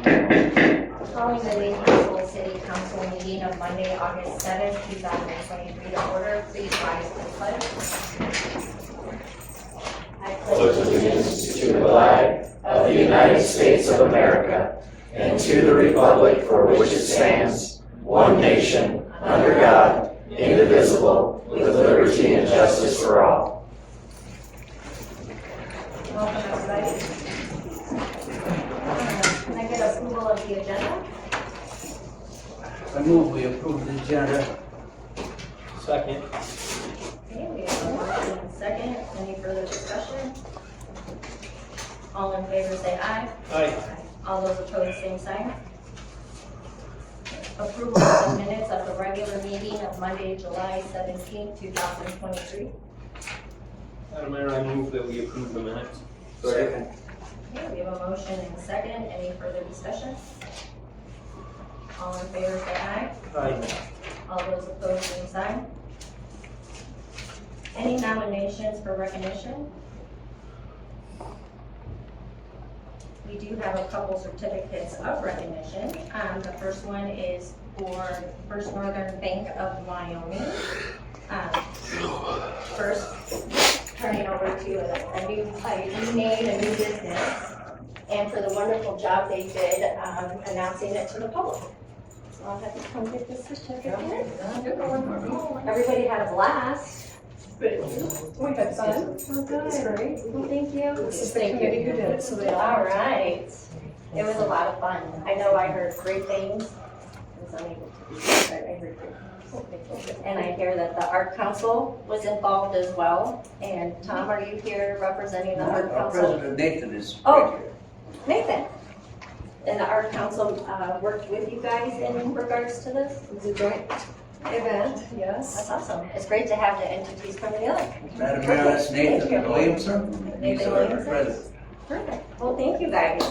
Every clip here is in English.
Calling the Newcastle City Council meeting of Monday, August 7th, 2023 to order. Please rise to the pledge. I pledge allegiance to the flag of the United States of America and to the republic for which it stands, one nation, under God, indivisible, with liberty and justice for all. Welcome, everybody. Can I get approval of the agenda? I move we approve the agenda. Second. Okay, we have a motion and a second. Any further discussion? All in favor say aye. Aye. All those opposed, same sign. Approval of the minutes of the regular meeting of Monday, July 17th, 2023. Madam Mayor, I move that we approve the minutes. Second. Okay, we have a motion and a second. Any further discussion? All in favor say aye. Aye. All those opposed, same sign. Any nominations for recognition? We do have a couple certificates of recognition. The first one is for First Northern Bank of Wyoming. First, turning over to a new name, a new business, and for the wonderful job they did announcing it to the public. So I'll have to come get this certificate. Everybody had a blast. We had fun. Oh, good. It's great. Well, thank you. This is the committee who did it, so they all. All right. It was a lot of fun. I know I heard great things. I was unable to be there, but I heard great things. And I hear that the Art Council was involved as well. And Tom, are you here representing the Art Our Council? President Nathan is Oh. right here. Nathan. And the Art Council worked with you guys in regards to this? It was a joint event, yes. That's awesome. It's great to have the entities come together. Madam Mayor, that's Nathan Thank you. Williamson. He's Nathan our Williamson. president. Perfect. Well, thank you guys.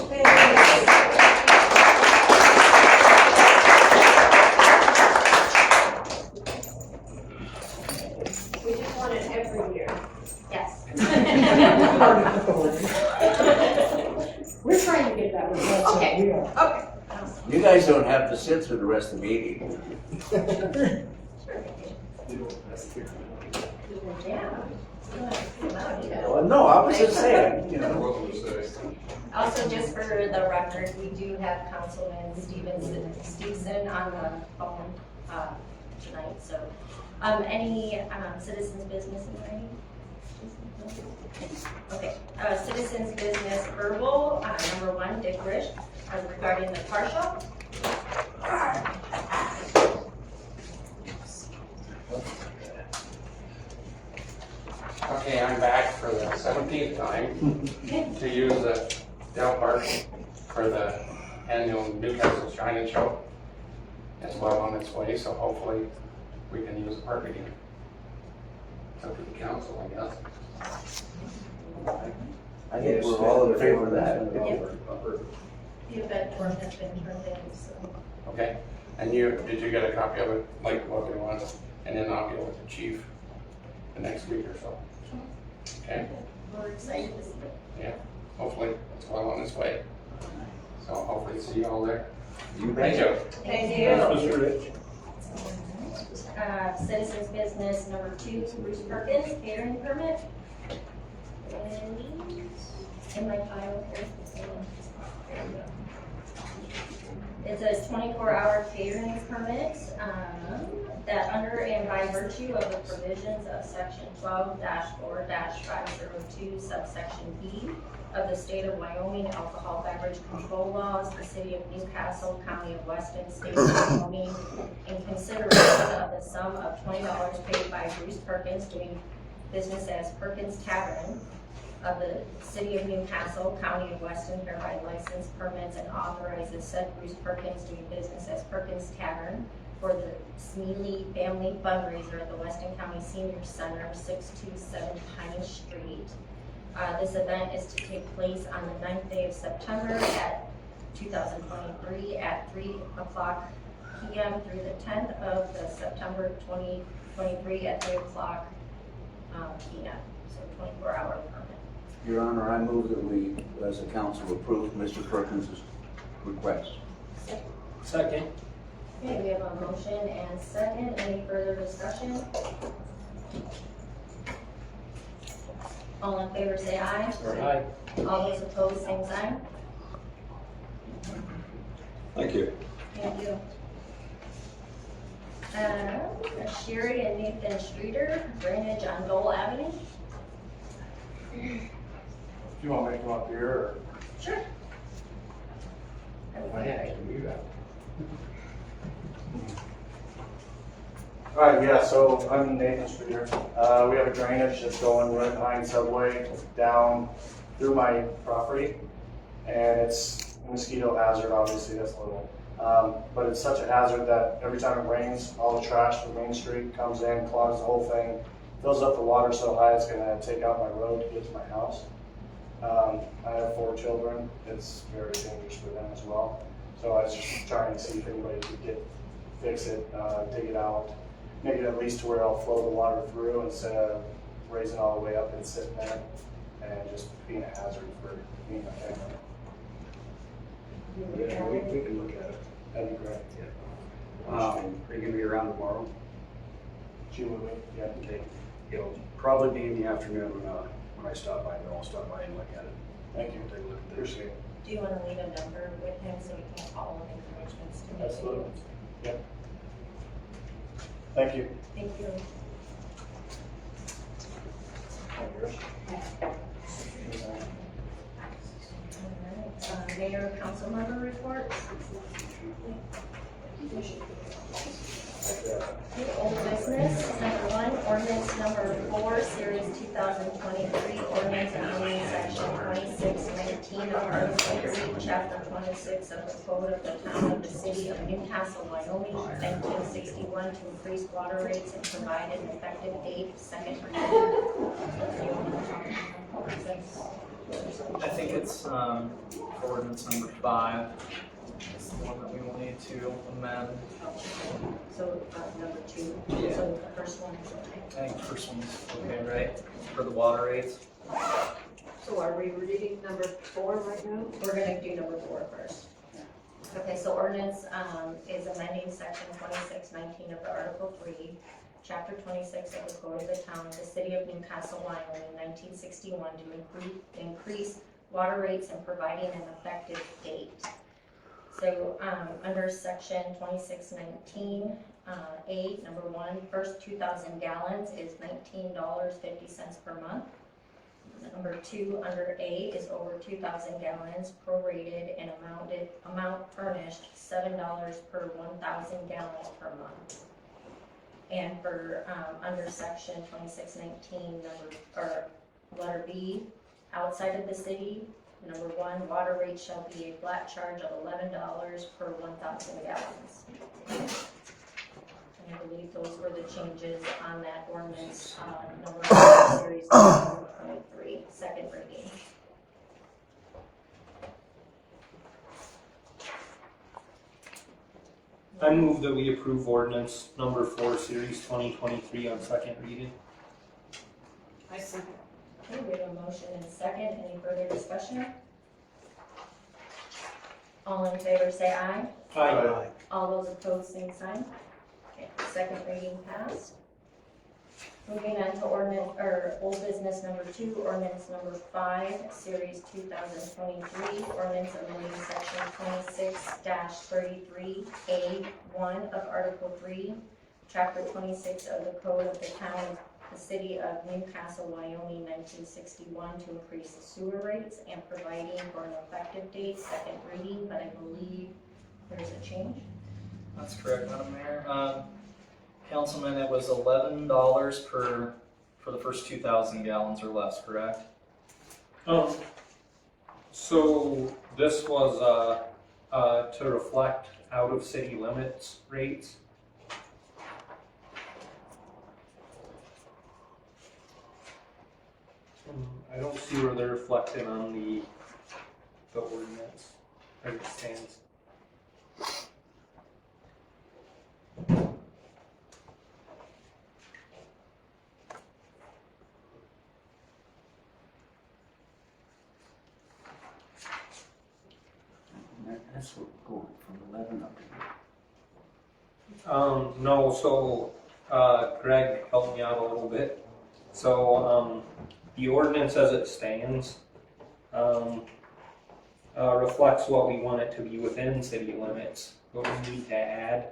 We just want it every year. Yes. We're trying to get that one. Okay. We are. Okay. You guys don't have to sit through the rest of the meeting. Yeah. Well, no, I was just saying, you know. Also, just for the record, we do have Councilman Stevenson on the phone tonight, so. Any citizens' business in writing? Okay, citizens' business verbal, number 1, Dick Rich, regarding the car shop. Okay, I'm back for the 17th time to use the Dell Park for the annual Newcastle Shine Show. It's well on its way, so hopefully we can use the park again. It's up to the council, I guess. I think we're all in favor of that. The event form has been turned in, so. Okay, and did you get a copy of it, like what we want? And then I'll deal with the chief the next week or so. Okay, We're excited to see it. yeah, hopefully it's well on its way. So hopefully see you all there. You Thank you. Thank you. Mr. Rich. Citizens business number 2, Bruce Perkins, catering permit. And in my file here. There we go. It's a 24-hour catering permit that under and by virtue of the provisions of section 12-4-502 subsection B of the state of Wyoming alcohol beverage control laws, the city of Newcastle, county of Weston, state of Wyoming, in consideration of the sum of $20 paid by Bruce Perkins doing business as Perkins Tavern of the city of Newcastle, county of Weston, hereby license permits and authorizes said Bruce Perkins doing business as Perkins Tavern for the Smealy Family Fundraiser at the Weston County Senior Center, 627 Pine Street. This event is to take place on the 9th day of September at 2023 at 3 o'clock p.m. through the 10th of the September 2023 at 3 o'clock p.m. So 24-hour permit. Your Honor, I move that we, as a council, approve Mr. Perkins' request. Second. Okay, we have a motion and second. Any further discussion? All in favor say aye. Aye. All those opposed, same sign. Thank you. Thank you. Sherry and Nathan Streeter, drainage on Dole Avenue. Do you want me to come up here or? Sure. Alright, yeah, so I'm Nathan Streeter. We have a drainage that's going right behind Subway down through my property. And it's a mosquito hazard, obviously, that's little. But it's such a hazard that every time it rains, all the trash from Main Street comes in, clogs the whole thing, fills up the water so high it's gonna take out my road to get to my house. I have 4 children. It's very dangerous for them as well. So I was just trying to see if anybody could fix it, dig it out, make it at least to where I'll flow the water through instead of raising all the way up and sitting there and just being a hazard for me and my family. Yeah, we can look at it. That'd be great. Are you gonna be around tomorrow? She would, yeah. Okay. It'll probably be in the afternoon when I stop by, but I'll stop by and look at it. Thank you. Take a look at this. Appreciate it. Do you want to leave a number with him so we can call him encouragements to make Absolutely. it? Yep. Thank you. Thank you. Alright, Mayor, council member reports. Okay, old business, number 1, ordinance number 4, series 2023, ordinance amending section 2619 of Article 3, chapter 26 of the code of the town of the city of Newcastle, Wyoming, 1961, to increase water rates and provide an effective date, second reading. I think it's ordinance number 5. It's the one that we will need to amend. So, number 2, Yeah. so the first one is okay. I think the first one's okay, right? For the water rates. So are we reading number 4 right now? We're gonna do number 4 first. Okay, so ordinance, is amending section 2619 of the Article 3, chapter 26 of the code of the town of the city of Newcastle, Wyoming, 1961, to increase water rates and providing an effective date. So, under section 2619, A, number 1, first 2,000 gallons is $19.50 per month. Number 2, under A, is over 2,000 gallons, prorated and amount furnished, $7 per 1,000 gallons per month. And for, under section 2619, letter B, outside of the city, number 1, water rate shall be a flat charge of $11 per 1,000 gallons. And I believe those were the changes on that ordinance, number 4, series 2023, second reading. I move that we approve ordinance number 4, series 2023 on second reading. I second. Okay, we have a motion and second. Any further discussion? All in favor say aye. Aye. All those opposed, same sign. Okay, second reading passed. Moving on to old business number 2, ordinance number 5, series 2023, ordinance amending section 26-33A1 of Article 3, chapter 26 of the code of the town of the city of Newcastle, Wyoming, 1961, to increase the sewer rates and providing for an effective date, second reading, but I believe there's a change. That's correct, Madam Mayor. Councilman, it was $11 for the first 2,000 gallons or less, correct? So this was to reflect out of city limits rates. I don't see where they're reflected on the ordinance as it stands. That's what we're going from 11 up to here. No, so, Greg helped me out a little bit. So, the ordinance as it stands, reflects what we want it to be within city limits. What we need to add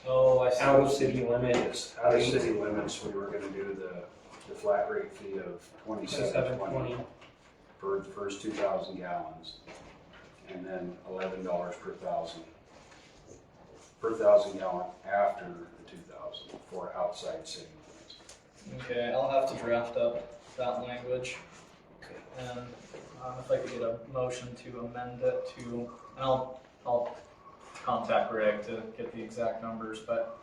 Oh, I see. out of city limits. Out of city limits, we were gonna do the flat rate fee of $27.20 $27.20. for the first 2,000 gallons. And then $11 per thousand gallon after the 2,000 for outside city limits. Okay, I'll have to draft up that language. And if I could get a motion to amend it to, and I'll contact Greg to get the exact numbers, but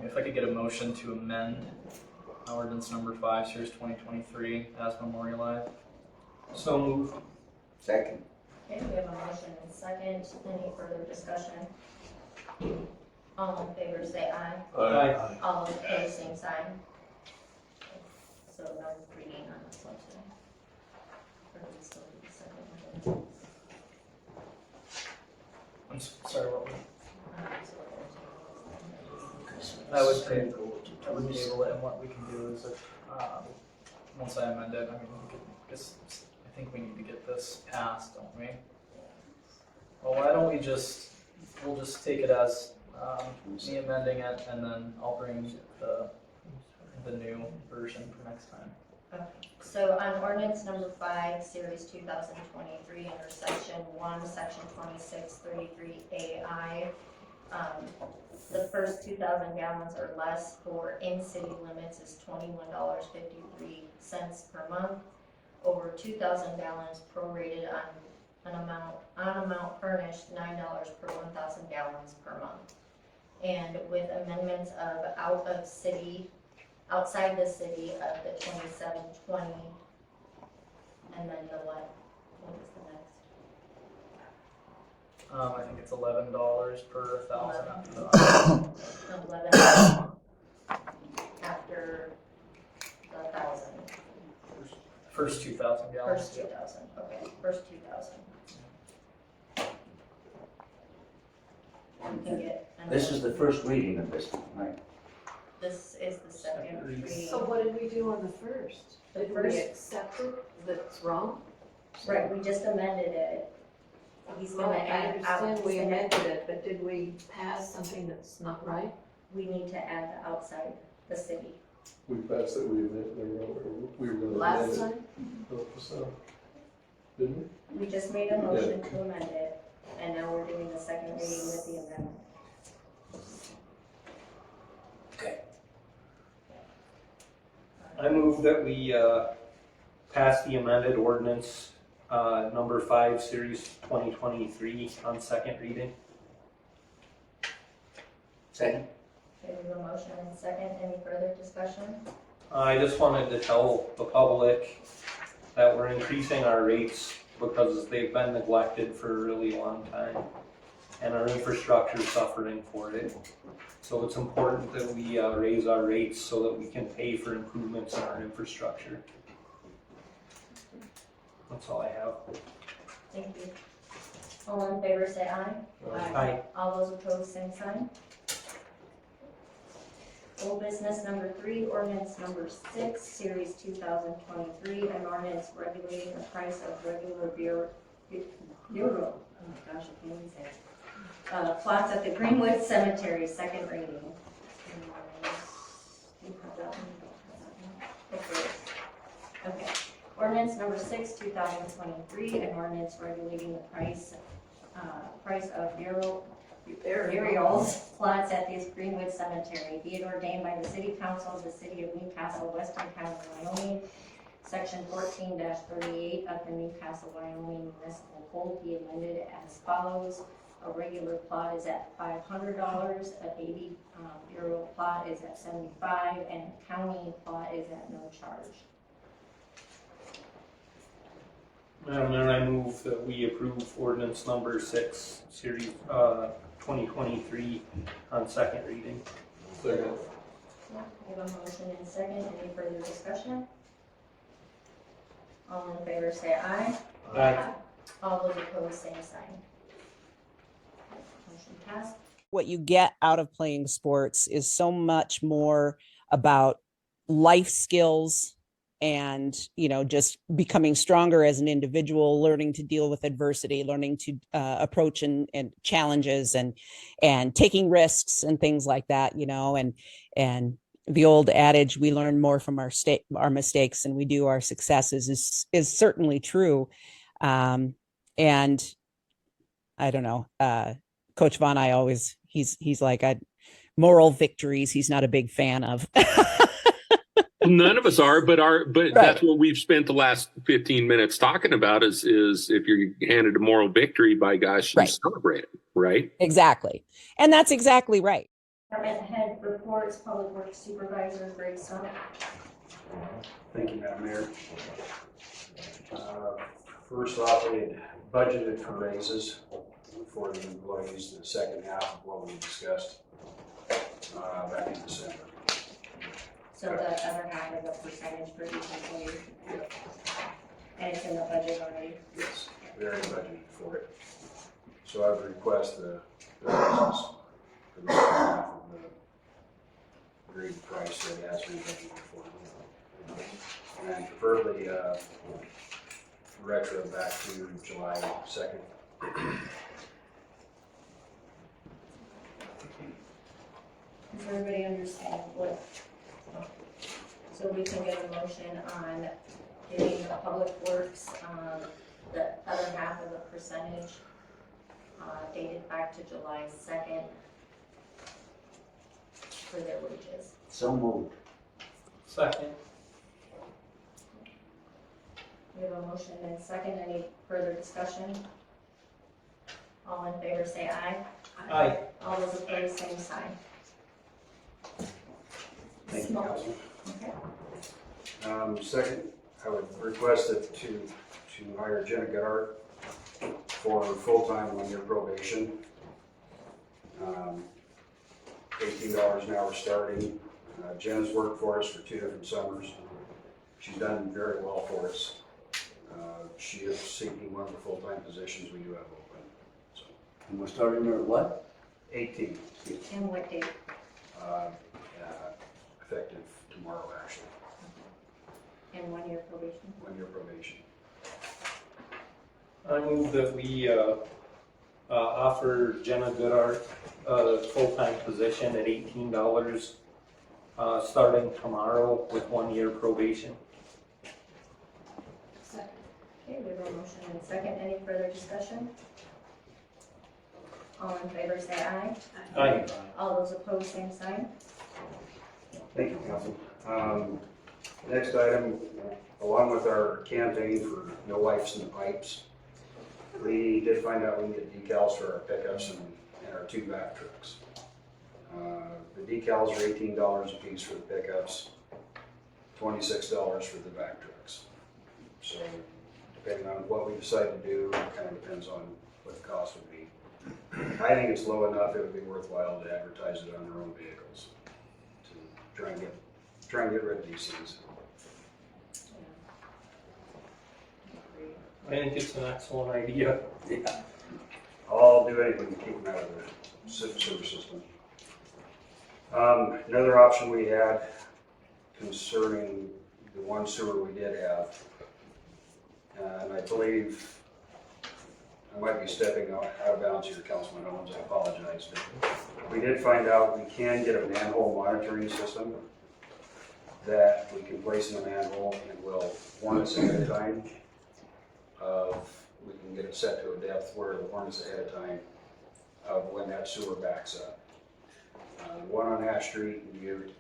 if I could get a motion to amend ordinance number 5, series 2023 as memorialized. So move. Second. Okay, we have a motion and second. Any further discussion? All in favor say aye. Aye. All opposed, same sign. So no reading on this one today. Or do we still do the second one? I'm sorry, what was So I would table it, and what we can do is if, once I amend it, I mean, we could, I think we need to get this passed, don't we? Well, why don't we'll just take it as, me amending it, and then I'll bring the new version for next time. Okay. So on ordinance number 5, series 2023, under section 1, section 2633AI, the first 2,000 gallons or less for in-city limits is $21.53 per month. Over 2,000 gallons prorated on amount furnished, $9 per 1,000 gallons per month. And with amendments of outside the city of the 2720, and then the what was the next? I think it's $11 per 1,000 after that. 11 after the 1,000. First 2,000 gallons. First 2,000, okay, first 2,000. We can get. This is the first reading of this one, right? This is the second reading. So what did we do on the first? The Did we first- accept it, that's wrong? Right, we just amended it. He's gonna I add out. understand we amended it, but did we pass something that's not right? We need to add the outside the city. We passed it, we were gonna Last amend it. time? So, didn't we? We just made a motion to amend it, and now we're doing the second reading with the amendment. I move that we pass the amended ordinance number 5, series 2023 on second reading. Second. Okay, we have a motion and a second. Any further discussion? I just wanted to tell the public that we're increasing our rates because they've been neglected for a really long time, and our infrastructure is suffering for it. So it's important that we raise our rates so that we can pay for improvements in our infrastructure. That's all I have. Thank you. All in favor say aye. Aye. All those opposed, same sign. Old business number 3, ordinance number 6, series 2023, an ordinance regulating the price of regular bureau, oh my gosh, I can't even say it. Plots at the Greenwood Cemetery, second reading. Okay. Ordinance number 6, 2023, an ordinance regulating the price of burials, plots at this Greenwood Cemetery, be it ordained by the City Council of the City of Newcastle, Weston County, Wyoming, Section 14-38 of the Newcastle, Wyoming Municipal Code be amended as follows. A regular plot is at $500, a baby burial plot is at $75, and a county plot is at no charge. Madam Mayor, I move that we approve ordinance number 6, series 2023 on second reading. Second. We have a motion and second. Any further discussion? All in favor say aye. Aye. All those opposed, same sign. what you get out of playing sports is so much more about life skills and, you know, just becoming stronger as an individual, learning to deal with adversity, learning to approach and challenges and taking risks and things like that, you know, and the old adage, we learn more from our mistakes than we do our successes is certainly true. And I don't know, Coach Vaughn, he's like, moral victories he's not a big fan of. None of us are, but Right. That's what we've spent the last 15 minutes talking about is if you're handed a moral victory, by gosh, you Right. celebrate it, right? Exactly. And that's exactly right. Department head reports, Public Works Supervisor Greg Sonja. Thank you, Madam Mayor. First off, we had budgeted for raises for the employees, the second half of what we discussed back in December. So the other half of the percentage for each employee. And it's in the budget already. Yes, we already budgeted for it. So I would request the raises for the second half of the agreed price that has been budgeted for. And preferably retro back to July 2nd. Does everybody understand what? So we can get a motion on getting the Public Works, the other half of the percentage, dated back to July 2nd for their wages. So moved. Second. We have a motion and second. Any further discussion? All in favor say aye. Aye. All those opposed, same sign. Thank you, Council. Okay. Second, I would request that to hire Jenna Goddard for full-time 1-year probation. $18 an hour starting. Jenna's worked for us for 2 different summers. She's done very well for us. She is seeking one of the full-time positions we do have open. So, And we're starting her at what? 18, And what date? effective tomorrow, actually. And 1-year probation. 1-year probation. I move that we offer Jenna Goodart a full-time position at $18 starting tomorrow with 1-year probation. Okay, we have a motion and second. Any further discussion? All in favor say aye. Aye. All those opposed, same sign. Thank you, Council. Next item, along with our campaign for no wipes in the pipes, we did find out we can get decals for our pickups and our 2 back trucks. The decals are $18 a piece for the pickups, $26 for the back trucks. So depending on what we decide to do, it kind of depends on what the cost would be. I think it's low enough, it would be worthwhile to advertise it on our own vehicles to try and get rid of these things. I think it's an excellent idea. Yeah. I'll do anything to keep them out of the sewer system. Another option we had concerning the one sewer we did have, and I believe I might be stepping out of bounds here, Councilman Owens, I apologize, but we did find out we can get a manhole monitoring system that we can place in the manhole and will warn us ahead of time. We can get it set to a depth where it'll warn us ahead of time of when that sewer backs up. The one on Ash Street in Butte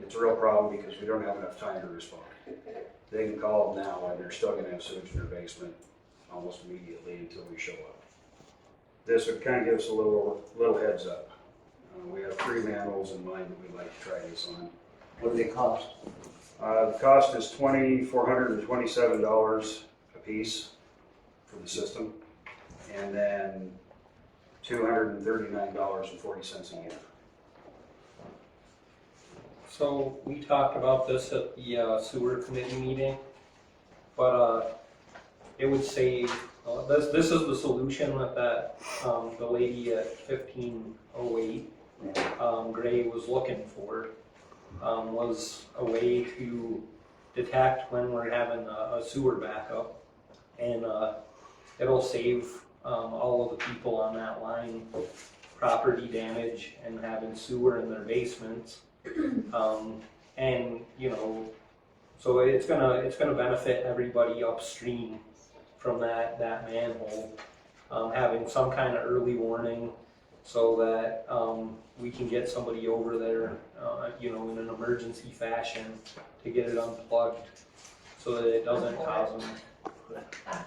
it's a real problem because we don't have enough time to respond. They can call them now and they're still gonna have sewage in their basement almost immediately until we show up. This would kind of give us a little heads up. We have 3 manholes in mind that we'd like to try this on. What do they cost? The cost is $2,427 a piece for the system, and then $239.40 a year. So we talked about this at the sewer committee meeting, but it would save a This is the solution that the lady at 1508 Gray was looking for, was a way to detect when we're having a sewer backup, and it'll save all of the people on that line property damage and having sewer in their basements. And you know, so it's gonna benefit everybody upstream from that manhole, having some kind of early warning so that we can get somebody over there, you know, in an emergency fashion to get it unplugged so that it doesn't cause them.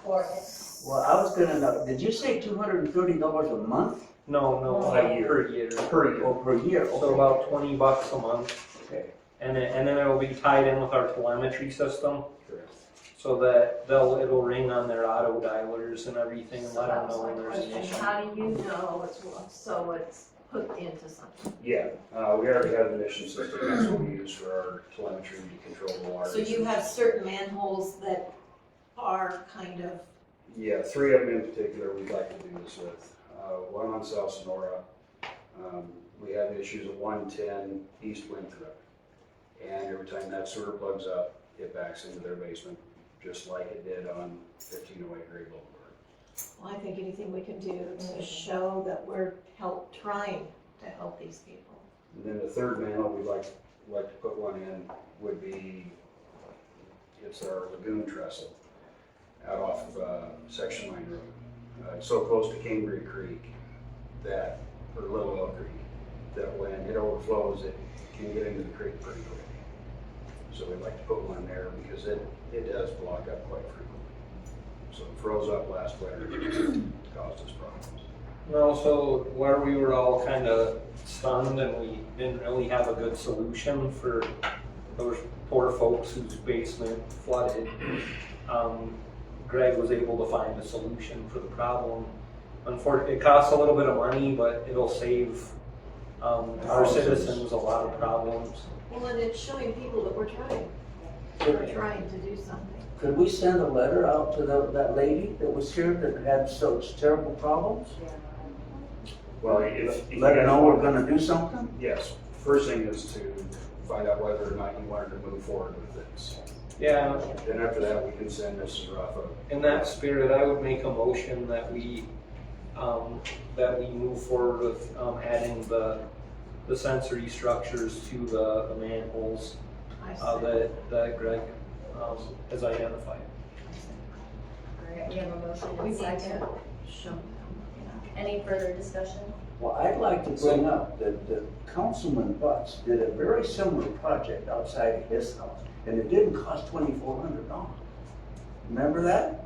For it. Well, I was gonna know, did you say $230 a month? No, A year. per year. Per year. Or per year? So Okay. about $20 a month. Okay. And then it'll be tied in with our telemetry system Correct. so that it'll ring on their auto dialers and everything and let them know when there's an issue. How do you know so it's hooked into something? Yeah, we already have a mission system, that's what we use for our telemetry to control the water. So you have certain manholes that are kind of, Yeah, 3 of them in particular we'd like to do this with. One on South Sonora. We have issues at 110 East Winthrop. And every time that sewer plugs up, it backs into their basement, just like it did on 1508 Gray Boulevard. well, I think anything we can do to show that we're trying to help these people. And then the third manhole we'd like to put one in would be, it's our lagoon trestle out off of Section Line Road. It's so close to Cambria Creek that, or Little Oak Creek, that when it overflows, it can get into the creek pretty quick. So we'd like to put one there because it does block up quite frequently. So it froze up last winter, caused us problems. No, so where we were all kind of stunned and we didn't really have a good solution for those poor folks whose basement flooded, Greg was able to find a solution for the problem. Unfortunately, it costs a little bit of money, but it'll save our citizens a lot of problems. Well, and it's showing people that we're trying. We're trying to do something. Could we send a letter out to that lady that was here that had such terrible problems? Well, if you Let her guys know we're want- gonna do something? Yes, first thing is to find out whether or not you wanted to move forward with this. Yeah, Then after that, we can send Mrs. Ruff in that spirit, I would make a motion that we move forward with adding the sensory structures to the manholes I see. that Greg has identified. All right, we have a motion We and need second. to show them, Any further discussion? Well, I'd like to bring up that Councilman Butts did a very similar project outside of his house, and it didn't cost $2,400. Remember that?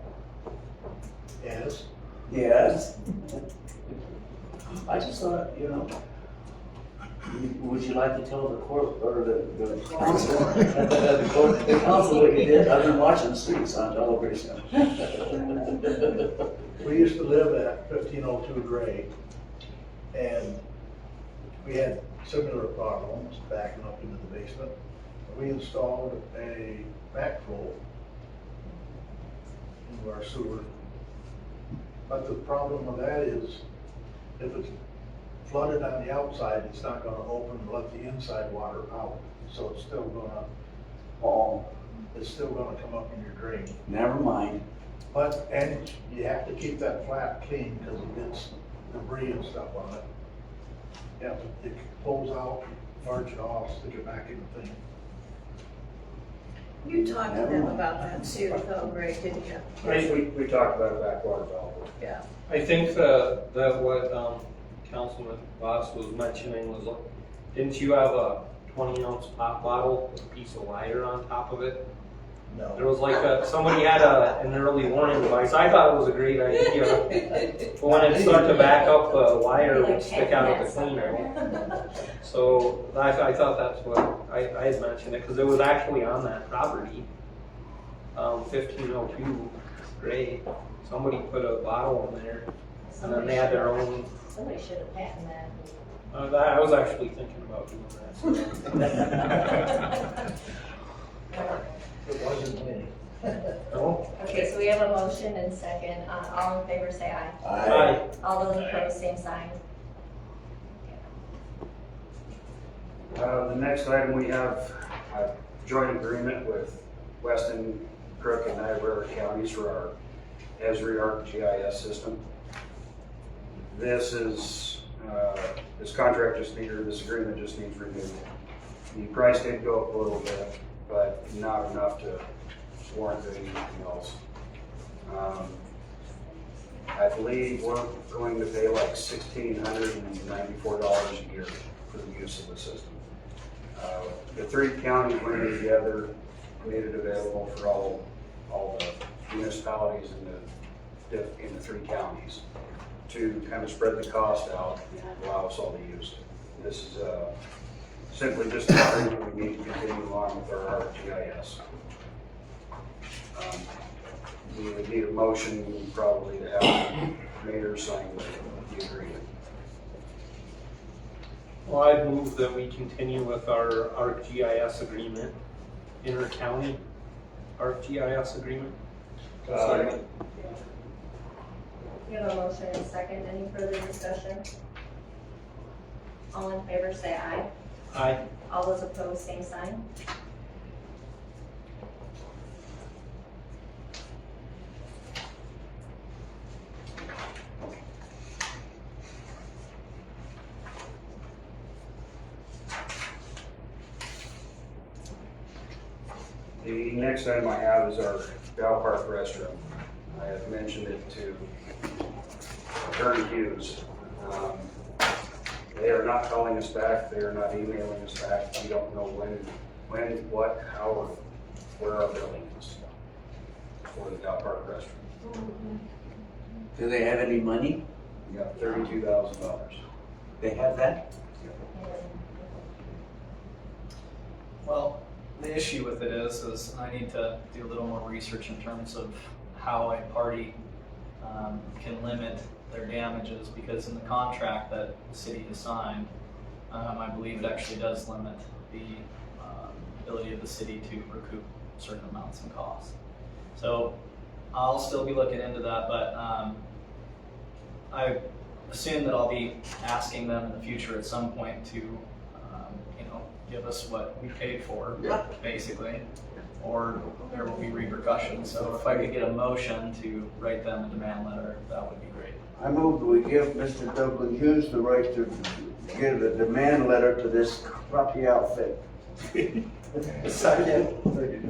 Yes. Yes. I just thought, you know, would you like to tell the court or the council? The council what you did? I've been watching the streets on television. We used to live at 1502 Gray, and we had similar problems backing up into the basement. We installed a backflow into our sewer. But the problem with that is, if it's flooded on the outside, it's not gonna open and let the inside water out. So it's still gonna come up in your drain. Never mind. But, and you have to keep that flat clean because it gets debris and stuff on it. You have to, it pulls out, march it off, stick it back in the thing. You talked to them about that too, though, Greg, didn't you? We talked about a backwater valve. Yeah. I think that what Councilman Voss was mentioning was, didn't you have a 20-ounce pop bottle with a piece of wire on top of it? There No. was like somebody had an early warning device. I thought it was a great idea. But when it started to back up, the wire would stick out of the cleaner. So I thought that's what I had mentioned it because it was actually on that property. 1502 Gray. Somebody put a bottle in there and then they had their own. Somebody should have patented that. I was actually thinking about doing that. It wasn't me. Okay, so we have a motion and second. All in favor, say aye. Aye. All those opposed, same sign. The next item, we have a joint agreement with Weston, Crook, and Niobrara counties for our Esri ArcGIS system. This is, this contract just needed, this agreement just needs renewed. The price did go up a little bit, but not enough to warrant anything else. I believe we're going to pay like $1,694 a year for the use of the system. The three counties went together, made it available for all the municipalities in the three counties to kind of spread the cost out and allow us all to use it. This is simply just an agreement we need to continue on with our ArcGIS. We would need a motion probably to have the mayor sign the agreement. Well, I'd move that we continue with our ArcGIS agreement, inter-county ArcGIS agreement. We have a motion and second. Any further discussion? All in favor, say aye. Aye. All those opposed, same sign. The next item I have is our Park restroom. I have mentioned it to Attorney Hughes. They are not calling us back, they are not emailing us back. We don't know when, what, how, or where our building is for the Park restroom. Do they have any money? We got $32,000. They have that? Well, the issue with it is I need to do a little more research in terms of how a party can limit their damages, because in the contract that the city has signed, I believe it actually does limit the ability of the city to recoup certain amounts in costs. So I'll still be looking into that, but I assume that I'll be asking them in the future at some point to give us what we paid for, basically, or there will be repercussions. So if I could get a motion to write them a demand letter, that would be great. I move that we give Mr. Douglas Hughes the right to give a demand letter to this crappy outfit. Second. Okay,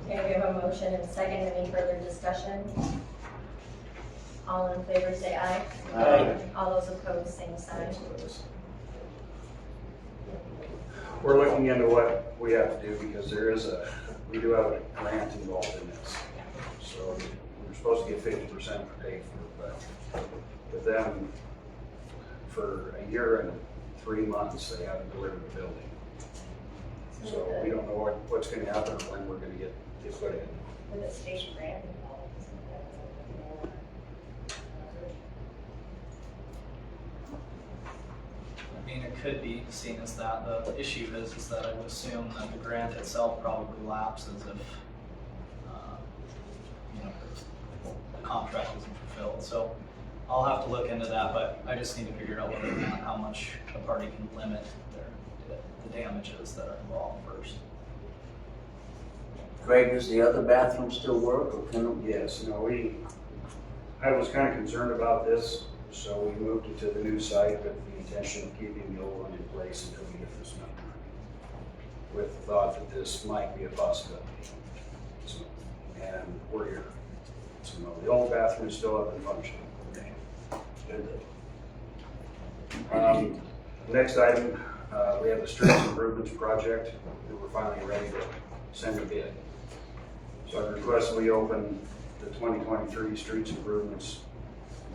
we have a motion and second. Any further discussion? All in favor, say aye. Aye. All those opposed, same sign. We're looking into what we have to do because we do have a grant involved in this. So we're supposed to get 50% paid for it, but with them, for a year and 3 months, they haven't delivered the building. So we don't know what's going to happen or when we're going to get put in. With a state grant. I mean, it could be seen as that. The issue is that I would assume that the grant itself probably lapses if, the contract isn't fulfilled. So I'll have to look into that, but I just need to figure out whether or not how much a party can limit the damages that are involved first. Greg, does the other bathroom still work, or can it? Yes, no, I was kind of concerned about this, so we moved it to the new site with the intention of keeping the old one in place until we get this number, with the thought that this might be a possibility. So, and we're here. So no, the old bathroom is still up and functioning. Next item, we have the streets improvements project that we're finally ready to send a bid. So I request we open the 2023 streets improvements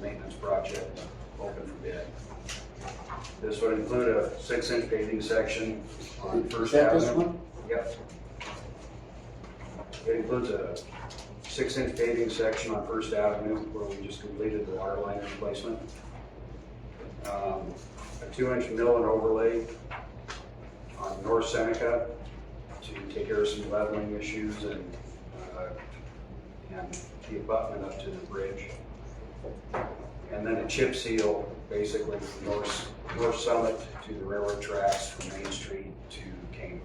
maintenance project open for bid. This would include a 6-inch paving section on First Is that Avenue. this one? Yep. It includes a 6-inch paving section on First Avenue where we just completed the water line replacement. A 2-inch mill and overlay on North Seneca to take care of some leveling issues and the abutment up to the bridge. And then a chip seal, basically from North Summit to the railroad tracks from Main Street to Cambria.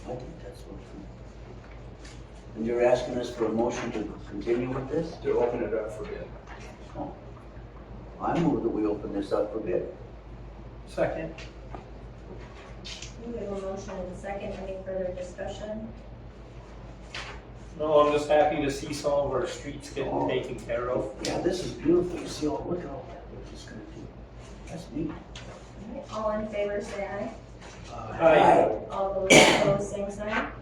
I think that's what. And you're asking us for a motion to continue with this? To open it up for bid. Oh. I move that we open this up for bid. Second. We have a motion and a second. Any further discussion? No, I'm just happy to see some of our streets getting taken care of. Yeah, this is beautiful. You see, look at all that we're just gonna do. That's neat. All in favor, say aye. Aye. All those opposed, same sign.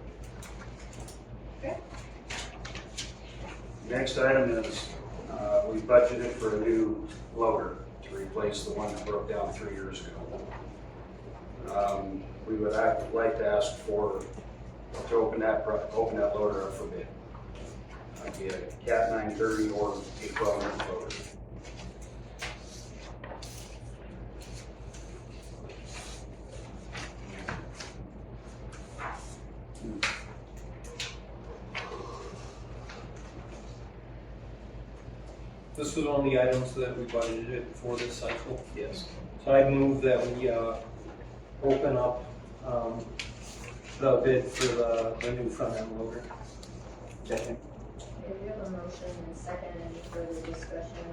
Next item is, we budgeted for a new loader to replace the one that broke down 3 years ago. We would like to ask to open that loader up for bid. Be a Cat 930 or a 12-inch loader. This was one of the items that we budgeted for this cycle. Yes. So I move that we open up the bid for the new front end loader. Second. Okay, we have a motion and a second. Any further discussion?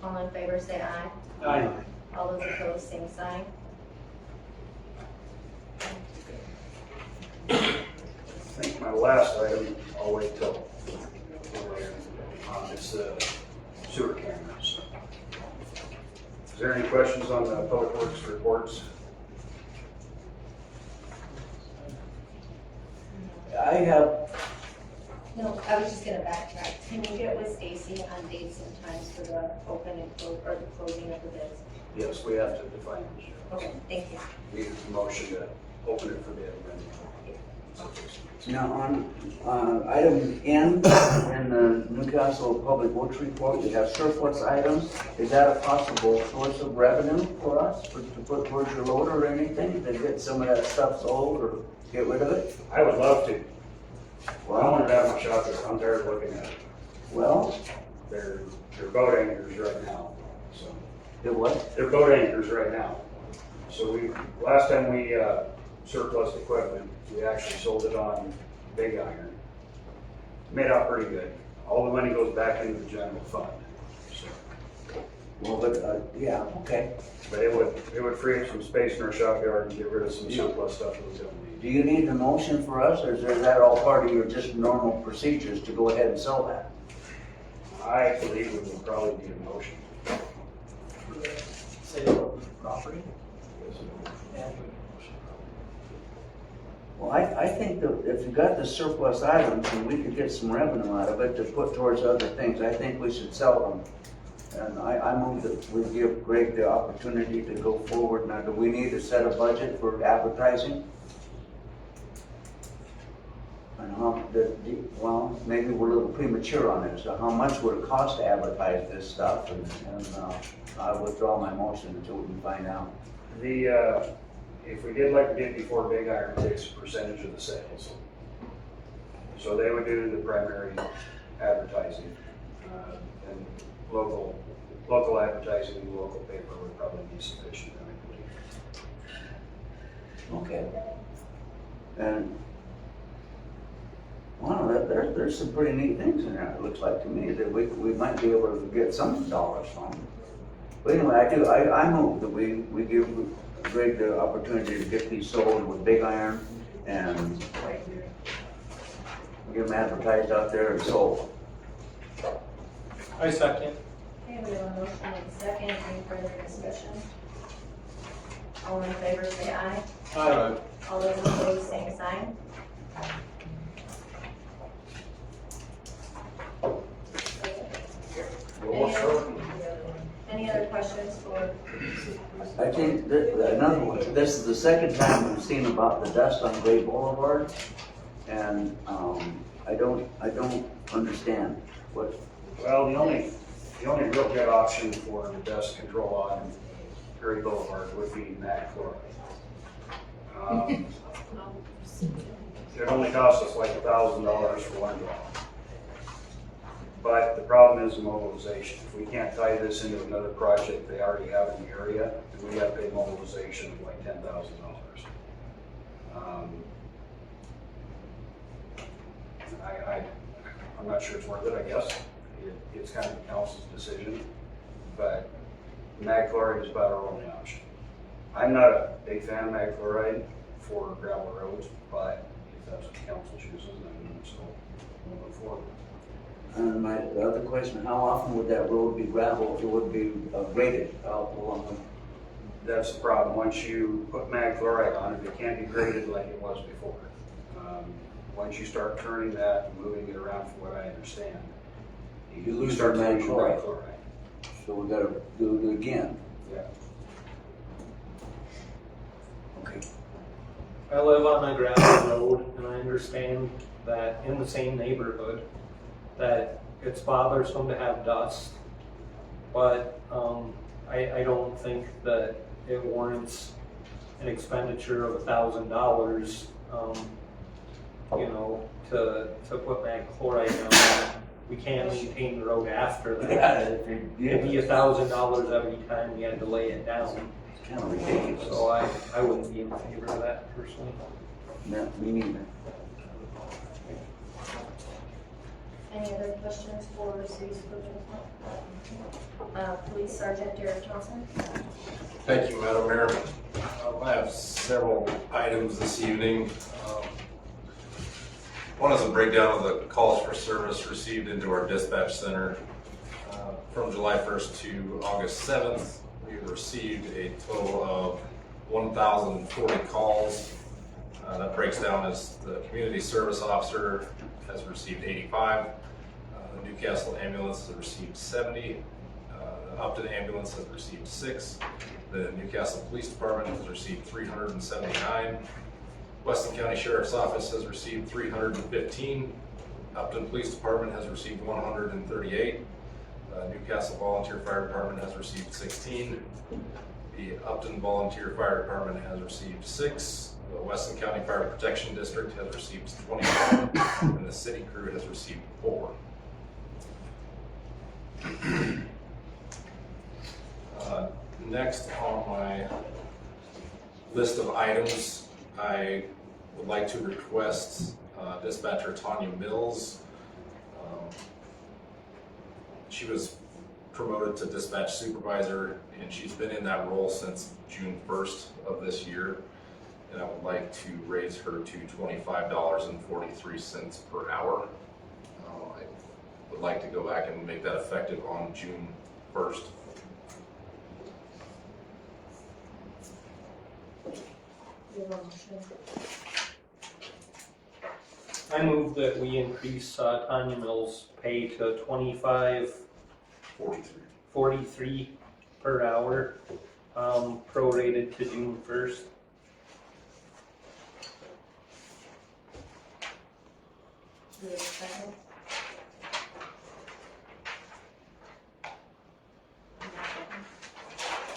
All in favor, say aye. Aye. All those opposed, same sign. I think my last item, I'll wait till it's the sewer cameras. Is there any questions on the public works reports? I have, No, I was just gonna backtrack. Can you get with Stacy on dates and times for the open and or the closing of the bids? Yes, we have to define this. Okay, thank you. We need a motion to open it for bid. now on item N in the Newcastle Public Works Report, you have surplus items. Is that a possible source of revenue for us to put towards your loader or anything? To get some of that stuff sold or get rid of it? I would love to. I Well, wanted to have my shop there. I'm tired of looking at it. well, They're boat anchors right now, so. it what? They're boat anchors right now. So last time we surplus equipment, we actually sold it on Big Iron. Made out pretty good. All the money goes back into the general fund. So, Well, but, yeah, okay. but it would free up some space in our shop yard and get rid of some surplus stuff that we don't need. Do you need a motion for us, or is that all part of your just normal procedures to go ahead and sell that? I believe it would probably be a motion. Sale of the property? And Well, I think that if you got the surplus items and we could get some revenue out of it to put towards other things, I think we should sell them. And I move that we give Greg the opportunity to go forward. Now, do we need to set a budget for advertising? And well, maybe we're a little premature on this. So how much would it cost to advertise this stuff? And I withdraw my motion until we can find out. If we did like we did before, Big Iron takes a percentage of the sales. So they would do the primary advertising, and local advertising in the local paper would probably be sufficient, I believe. Okay. And, wow, there's some pretty neat things in there, it looks like to me, that we might be able to get some dollars from. But anyway, I move that we give Greg the opportunity to get these sold with Big Iron and get them advertised out there and sold. I second. Okay, we have a motion and a second. Any further discussion? All in favor, say aye. Aye. All those opposed, same sign. Any other questions for? I think that, another one, this is the second time we've seen about the dust on Gray Boulevard, and I don't understand what. Well, the only the only real good option for the dust control on Prairie Boulevard would be mag chloride. It only costs us like $1,000 for one draw. But the problem is mobilization. If we can't tie this into another project they already have in the area, then we have to pay mobilization of like $10,000. I'm not sure it's worth it, I guess. It's kind of the council's decision, but mag chloride is about our only option. I'm not a big fan of mag chloride for gravel roads, but if that's what the council chooses, then I'm still moving forward. My other question, how often would that road be gravel, it would be graded out along? That's the problem. Once you put mag chloride on it, it can't be graded like it was before. Once you start turning that and moving it around, from what I understand, You lose start your mag losing chloride. chloride. So we gotta do it again. Yeah. Okay. I live on a gravel road, and I understand that in the same neighborhood, that it's bothersome to have dust, but I don't think that it warrants an expenditure of $1,000, you know, to put mag chloride down. We can't maintain the road after that. It'd be $1,000 every time we had to lay it down. It's kind of ridiculous. So I wouldn't be in favor of that personally. No, me neither. Any other questions for City Supervisor? Police Sergeant Derek Johnson. Thank you, Madam Mayor. I have several items this evening. One is a breakdown of the calls for service received into our dispatch center. From July 1st to August 7th, we received a total of 1,040 calls. That breaks down as the community service officer has received 85. The Newcastle ambulance has received 70. The Upton ambulance has received 6. The Newcastle Police Department has received 379. Weston County Sheriff's Office has received 315. Upton Police Department has received 138. Newcastle Volunteer Fire Department has received 16. The Upton Volunteer Fire Department has received 6. The Weston County Fire Protection District has received 21, and the city crew has received 4. Next on my list of items, I would like to request dispatcher Tanya Mills. She was promoted to dispatch supervisor, and she's been in that role since June 1st of this year. And I would like to raise her to $25.43 per hour. I would like to go back and make that effective on June 1st. I move that we increase Tanya Mills' pay to $25.43 per hour, prorated to June 1st. Do we have a second?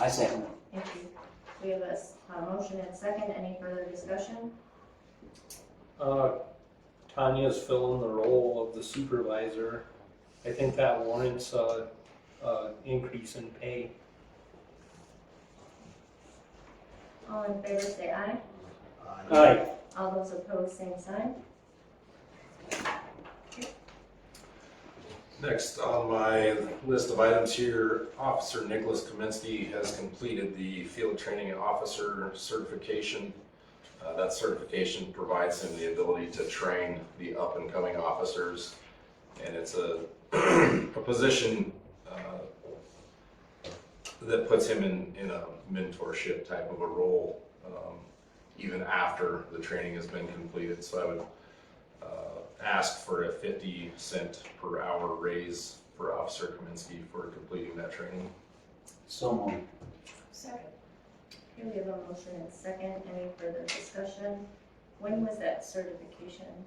I second. Thank you. We have a motion and second. Any further discussion? Tanya's filling the role of the supervisor. I think that warrants a increase in pay. All in favor say aye. Aye. All those opposed, same sign. Next on my list of items here, Officer Nicholas Kaminsky has completed the field training officer certification. That certification provides him the ability to train the up and coming officers, and it's a position that puts him in a mentorship type of a role even after the training has been completed. So I would ask for a 50-cent per hour raise for Officer Kaminsky for completing that training. So moved. Second. Okay, we have a motion and second. Any further discussion? When was that certification?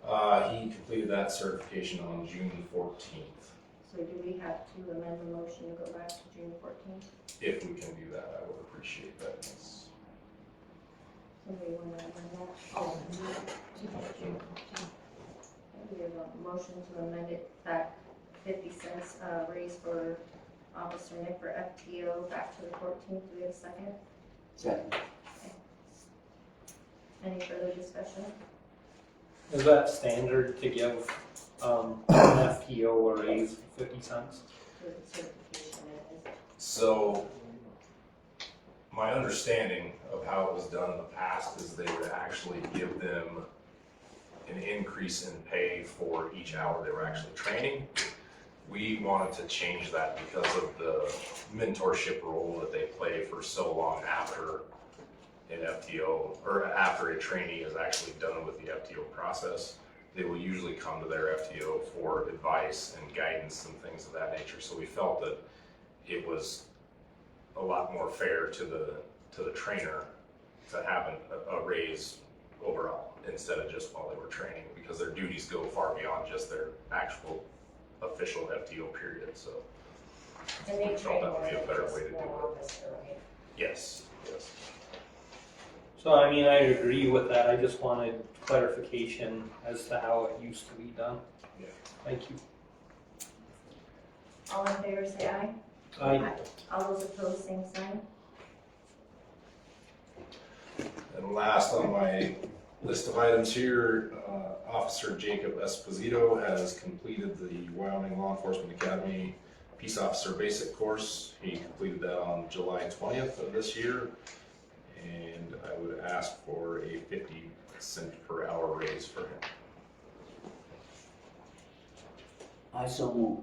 He completed that certification on June 14th. So do we have to amend the motion to go back to June 14th? If we can do that, I would appreciate that. Yes. Somebody want to amend that? Oh, We have a motion to amend it back 50 cents raise for Officer Nick for FTO back to the 14th. Do we have a second? Second. Any further discussion? Is that standard to give an FTO a raise of 50 cents? For the certification it is. So, my understanding of how it was done in the past is they would actually give them an increase in pay for each hour they were actually training. We wanted to change that because of the mentorship role that they play for so long after an FTO, or after a trainee is actually done with the FTO process. They will usually come to their FTO for advice and guidance and things of that nature. So we felt that it was a lot more fair to the trainer to have a raise overall instead of just while they were training, because their duties go far beyond just their actual official FTO period. So And they we train felt that more would be a than better just way to do one it. officer, right? Yes, yes. So I mean, I agree with that. I just wanted clarification as to how it used to be done. Yeah. Thank you. All in favor, say aye. Aye. All those opposed, same sign. And last on my list of items here, Officer Jacob Esposito has completed the Wyoming Law Enforcement Academy Peace Officer Basic Course. He completed that on July 20th of this year. And I would ask for a 50-cent per hour raise for him. I so move.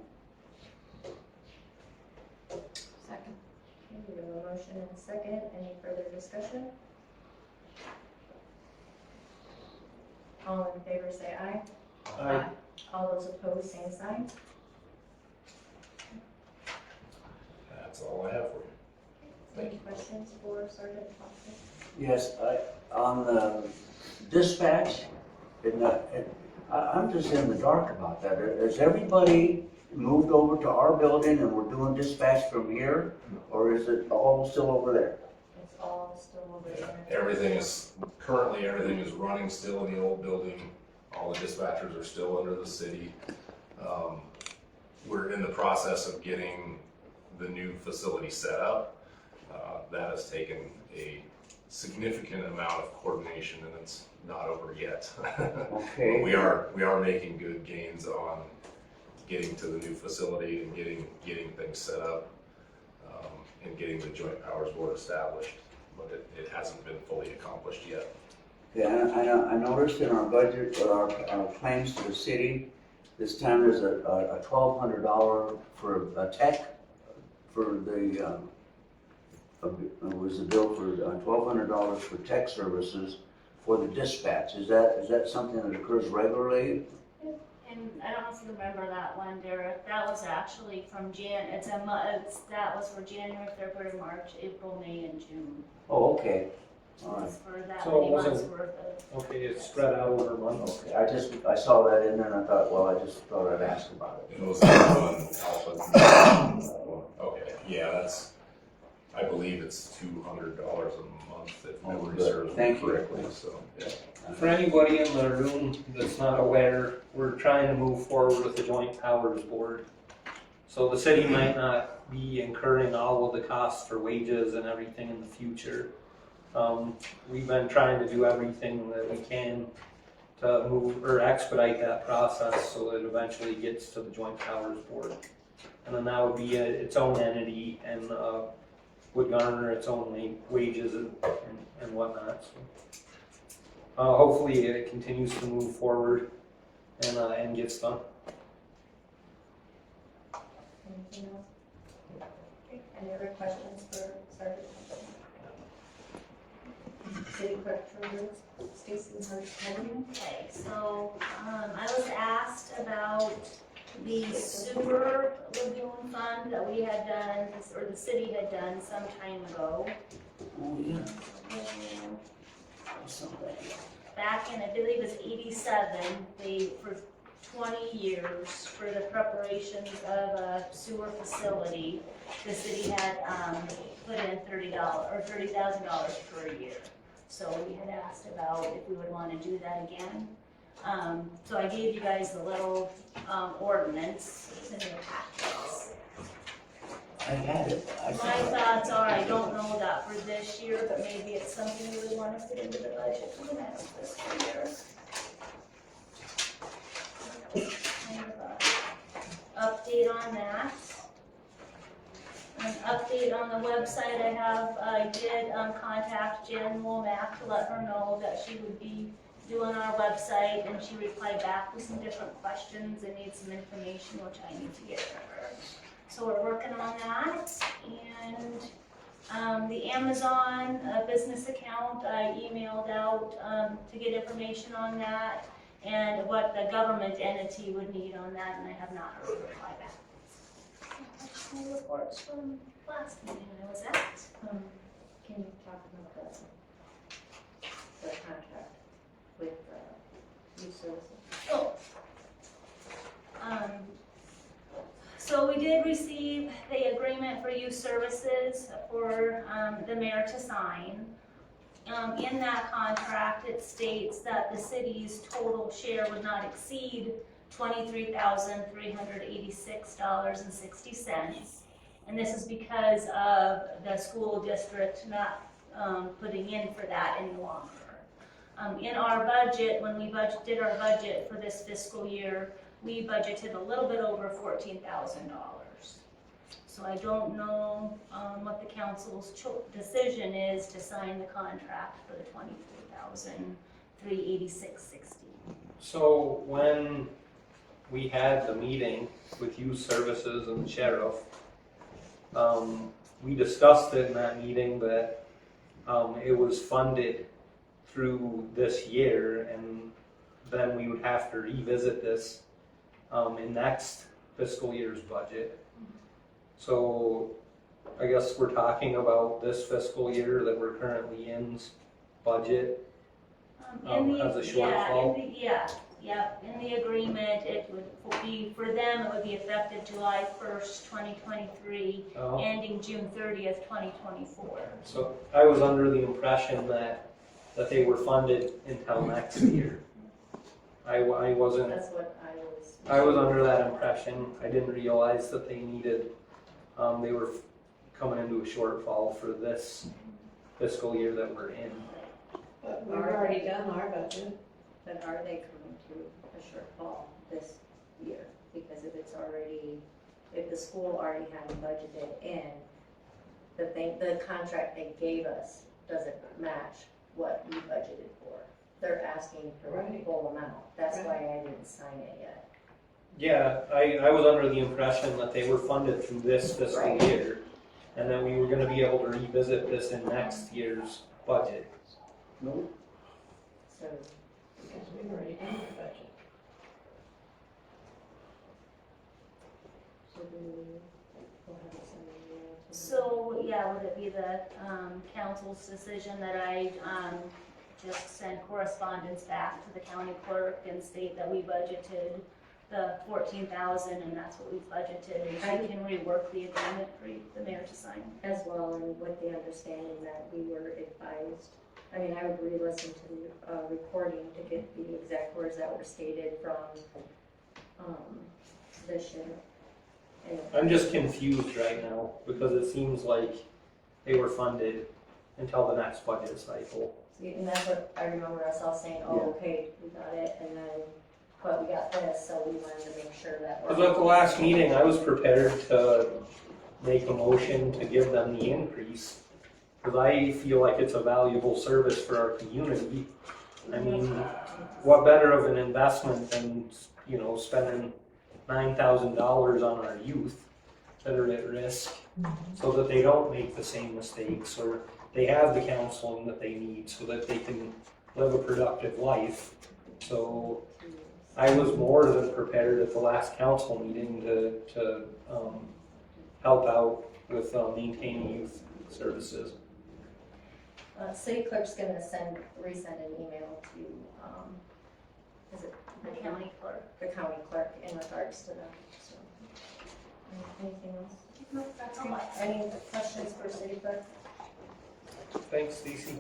second. Okay, we have a motion and a second. Any further discussion? All in favor, say aye. Aye. All those opposed, same sign. That's all I have for you. Any questions for Sergeant Thompson? Yes, on the dispatch, I'm just in the dark about that. Has everybody moved over to our building and we're doing dispatch from here? Or is it all still over there? It's all still over there. Everything is running still in the old building. All the dispatchers are still under the city. We're in the process of getting the new facility set up. That has taken a significant amount of coordination, and it's not over yet. Okay. But we are making good gains on getting to the new facility and getting things set up, and getting the Joint Powers Board established. But it hasn't been fully accomplished yet. Yeah, I noticed in our budget, or our claims to the city, this time there's a $1,200 for a tech, for the, it was a bill for $1,200 for tech services for the dispatch. Is that something that occurs regularly? And I don't know if you remember that one, Derek. That was actually from that was for January, February, March, April, May, and June. Oh, okay. All right. It's for that So it many months wasn't- worth of. Okay, it's spread out over months. Okay, I saw that in there and I thought, well, I just thought I'd ask about it. It was Alpha. Okay, yeah, I believe it's $200 a month if memory good. serves me Thank you. correctly, so, yeah. For anybody in the room that's not aware, we're trying to move forward with the Joint Powers Board. So the city might not be incurring all of the costs for wages and everything in the future. We've been trying to do everything that we can to move or expedite that process so that it eventually gets to the Joint Powers Board. And then that would be its own entity and would garner its own wages and whatnot. So, hopefully it continues to move forward and gets done. Anything else? Okay, any other questions for Sergeant Thompson? City Clerk Treasurer Stacy Hartman. Okay, so, I was asked about the sewer lagoon fund that we had done, or the city had done some time ago. Oh, yeah. Back in, I believe it's 87, 20 years for the preparations of a sewer facility, the city had put in $30 or $30,000 per year. So we had asked about if we would want to do that again. So I gave you guys the little ordinance. It's in your packets. I had it. My thoughts are, I don't know that for this year, but maybe it's something we would want to put into the budget for the next fiscal year. Kind of a update on that. An update on the website I did contact Jen Womack to let her know that she would be doing our website, and she replied back with some different questions and need some information, which I need to get to her. So we're working on that, and the Amazon business account, I emailed out to get information on that, and what the government entity would need on that, and I have not heard a reply back. So that's my reports from last meeting I was at. Can you talk about the contract with youth services? Oh. So we did receive the agreement for youth services for the mayor to sign. In that contract, it states that the city's total share would not exceed $23,386.60. And this is because of the school district not putting in for that any longer. In our budget, when we did our budget for this fiscal year, we budgeted a little bit over $14,000. So I don't know what the council's decision is to sign the contract for the $23,386.60. So when we had the meeting with youth services and the sheriff, we discussed it in that meeting that it was funded through this year, and then we would have to revisit this in next fiscal year's budget. So I guess we're talking about this fiscal year that we're currently in's budget as a shortfall. In the agreement, it would be, for them, it would be effective July 1st, 2023, ending June 30th, 2024. So I was under the impression that they were funded until next year. I wasn't. That's what I was under that impression. I didn't realize that they needed, they were coming into a shortfall for this fiscal year that we're in. But we've already done our budget. But are they coming to a shortfall this year? Because if the school already had budgeted in, the contract they gave us doesn't match what we budgeted for. They're asking for the full amount. That's why I didn't sign it yet. Yeah, I was under the impression that they were funded through this fiscal year, and that we were gonna be able to revisit this in next year's budget. Nope. So, Because we've already done our budget. So, yeah, would it be the council's decision that I just send correspondence back to the county clerk and state that we budgeted the $14,000 and that's what we budgeted, and she can rework the agreement for the mayor to sign? as well, and with the understanding that we were advised, I mean, I would re-listen to the recording to get the exact words that were stated from the sheriff. I'm just confused right now, because it seems like they were funded until the next budget cycle. See, and that's what I remember us all saying, oh, okay, we got it, and then, but we got this, so we wanted to make sure that we're. Because at the last meeting, I was prepared to make a motion to give them the increase, because I feel like it's a valuable service for our community. I mean, what better of an investment than, spending $9,000 on our youth that are at risk, so that they don't make the same mistakes, or they have the counseling that they need so that they can live a productive life. So I was more than prepared at the last council meeting to help out with maintaining youth services. City clerk's gonna resend an email to Is it the county clerk. the county clerk in regards to that, so. Anything else? No, that's all I have. Any questions for city clerk? Thanks, Stacy.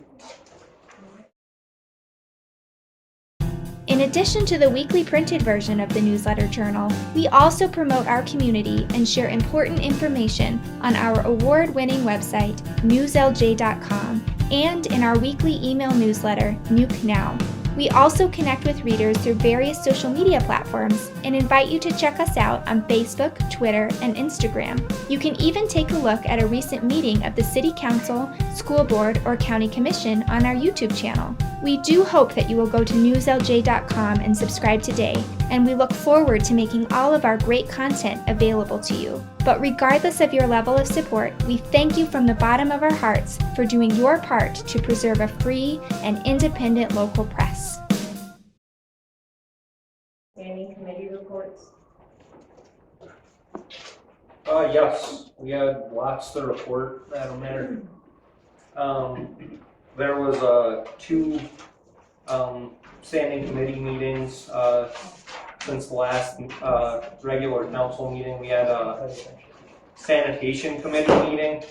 In addition to the weekly printed version of the newsletter journal, we also promote our community and share important information on our award-winning website, newslj.com, and in our weekly email newsletter, Nuke Now. We also connect with readers through various social media platforms and invite you to check us out on Facebook, Twitter, and Instagram. You can even take a look at a recent meeting of the City Council, School Board, or County Commission on our YouTube channel. We do hope that you will go to newslj.com and subscribe today, and we look forward to making all of our great content available to you. But regardless of your level of support, we thank you from the bottom of our hearts for doing your part to preserve a free and independent local press. Standing committee reports? Yes, we had lots to report, Madam Mayor. There was 2 standing committee meetings since the last regular council meeting. We had a sanitation committee meeting.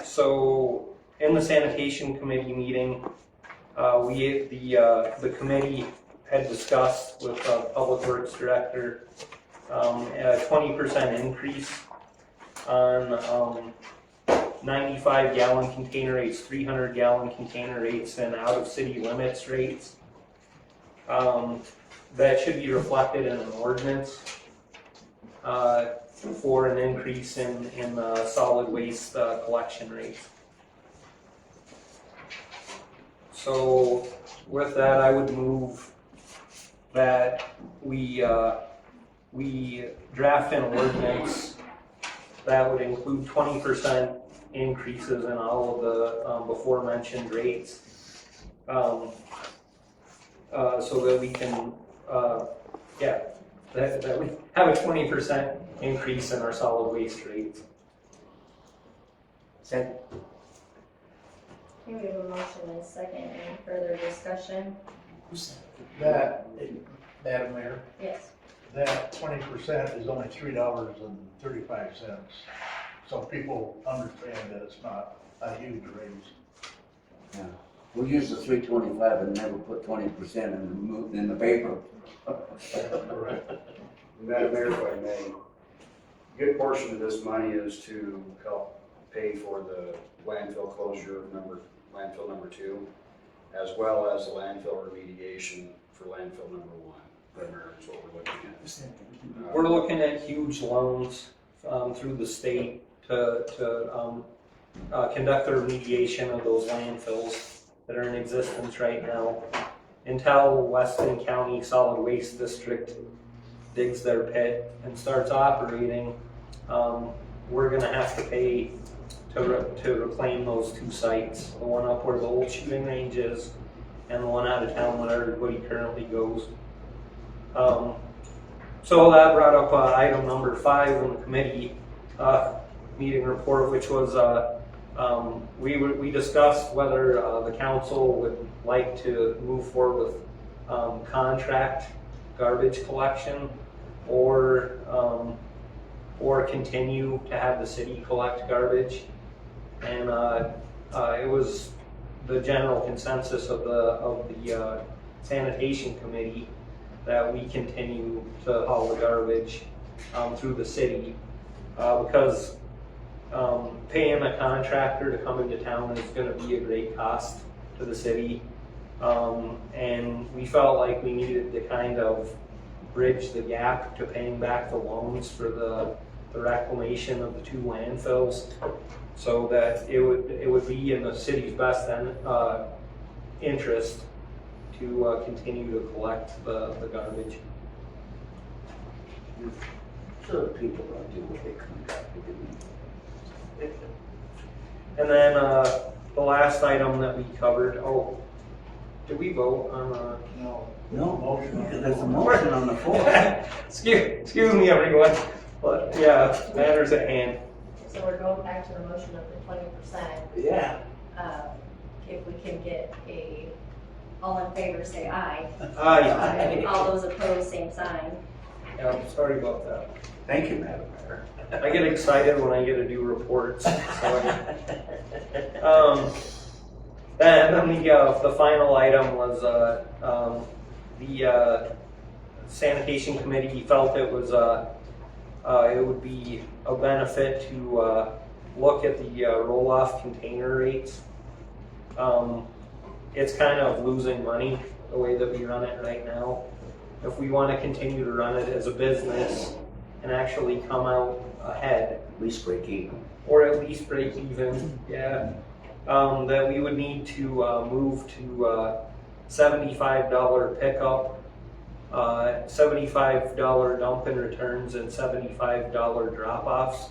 So in the sanitation committee meeting, the committee had discussed with Public Works Director a 20% increase on 95-gallon container rates, 300-gallon container rates, and out-of-city limits rates. That should be reflected in an ordinance for an increase in solid waste collection rates. So with that, I would move that we draft an ordinance that would include 20% increases in all of the before mentioned rates, so that we can, that we have a 20% increase in our solid waste rates. Okay, we have a motion and a second. Any further discussion? That, Madam Mayor, Yes. that 20% is only $3.35. So people understand that it's not a huge raise. Yeah. We use the 325 and never put 20% in the paper. Correct. Madam Mayor, if I may, a good portion of this money is to help pay for the landfill closure of landfill number 2, as well as the landfill remediation for landfill number 1. Primarily is what we're looking at. We're looking at huge loans through the state to conduct the remediation of those landfills that are in existence right now. Until Weston County Solid Waste District digs their pit and starts operating, we're gonna have to pay to reclaim those 2 sites, the one up where the old shooting range is and the one out of town where everybody currently goes. So that brought up item number 5 in the committee meeting report, which was we discussed whether the council would like to move forward with contract garbage collection or continue to have the city collect garbage. And it was the general consensus of the sanitation committee that we continue to haul the garbage through the city because paying a contractor to come into town is going to be a great cost to the city, and we felt like we needed to kind of bridge the gap to paying back the loans for the reclamation of the 2 landfills, so that it would be in the city's best interest to continue to collect the garbage. So people don't do what they contracted to do. And then the last item that we covered, did we vote on No motion, because there's a motion on the floor. excuse me everyone, but yeah, matters at hand. So we're going back to the motion of the 20%. Yeah. If we can get All in favor, say aye. Aye. All those opposed, same sign. Yeah, I'm sorry about that. Thank you, Madam Mayor. I get excited when I get to do reports. So then the final item was the sanitation committee felt it was it would be a benefit to look at the roll-off container rates. It's kind of losing money the way that we run it right now. If we want to continue to run it as a business and actually come out ahead, At least break even. or at least break even, yeah, that we would need to move to $75 pickup, $75 dump and returns, and $75 drop-offs.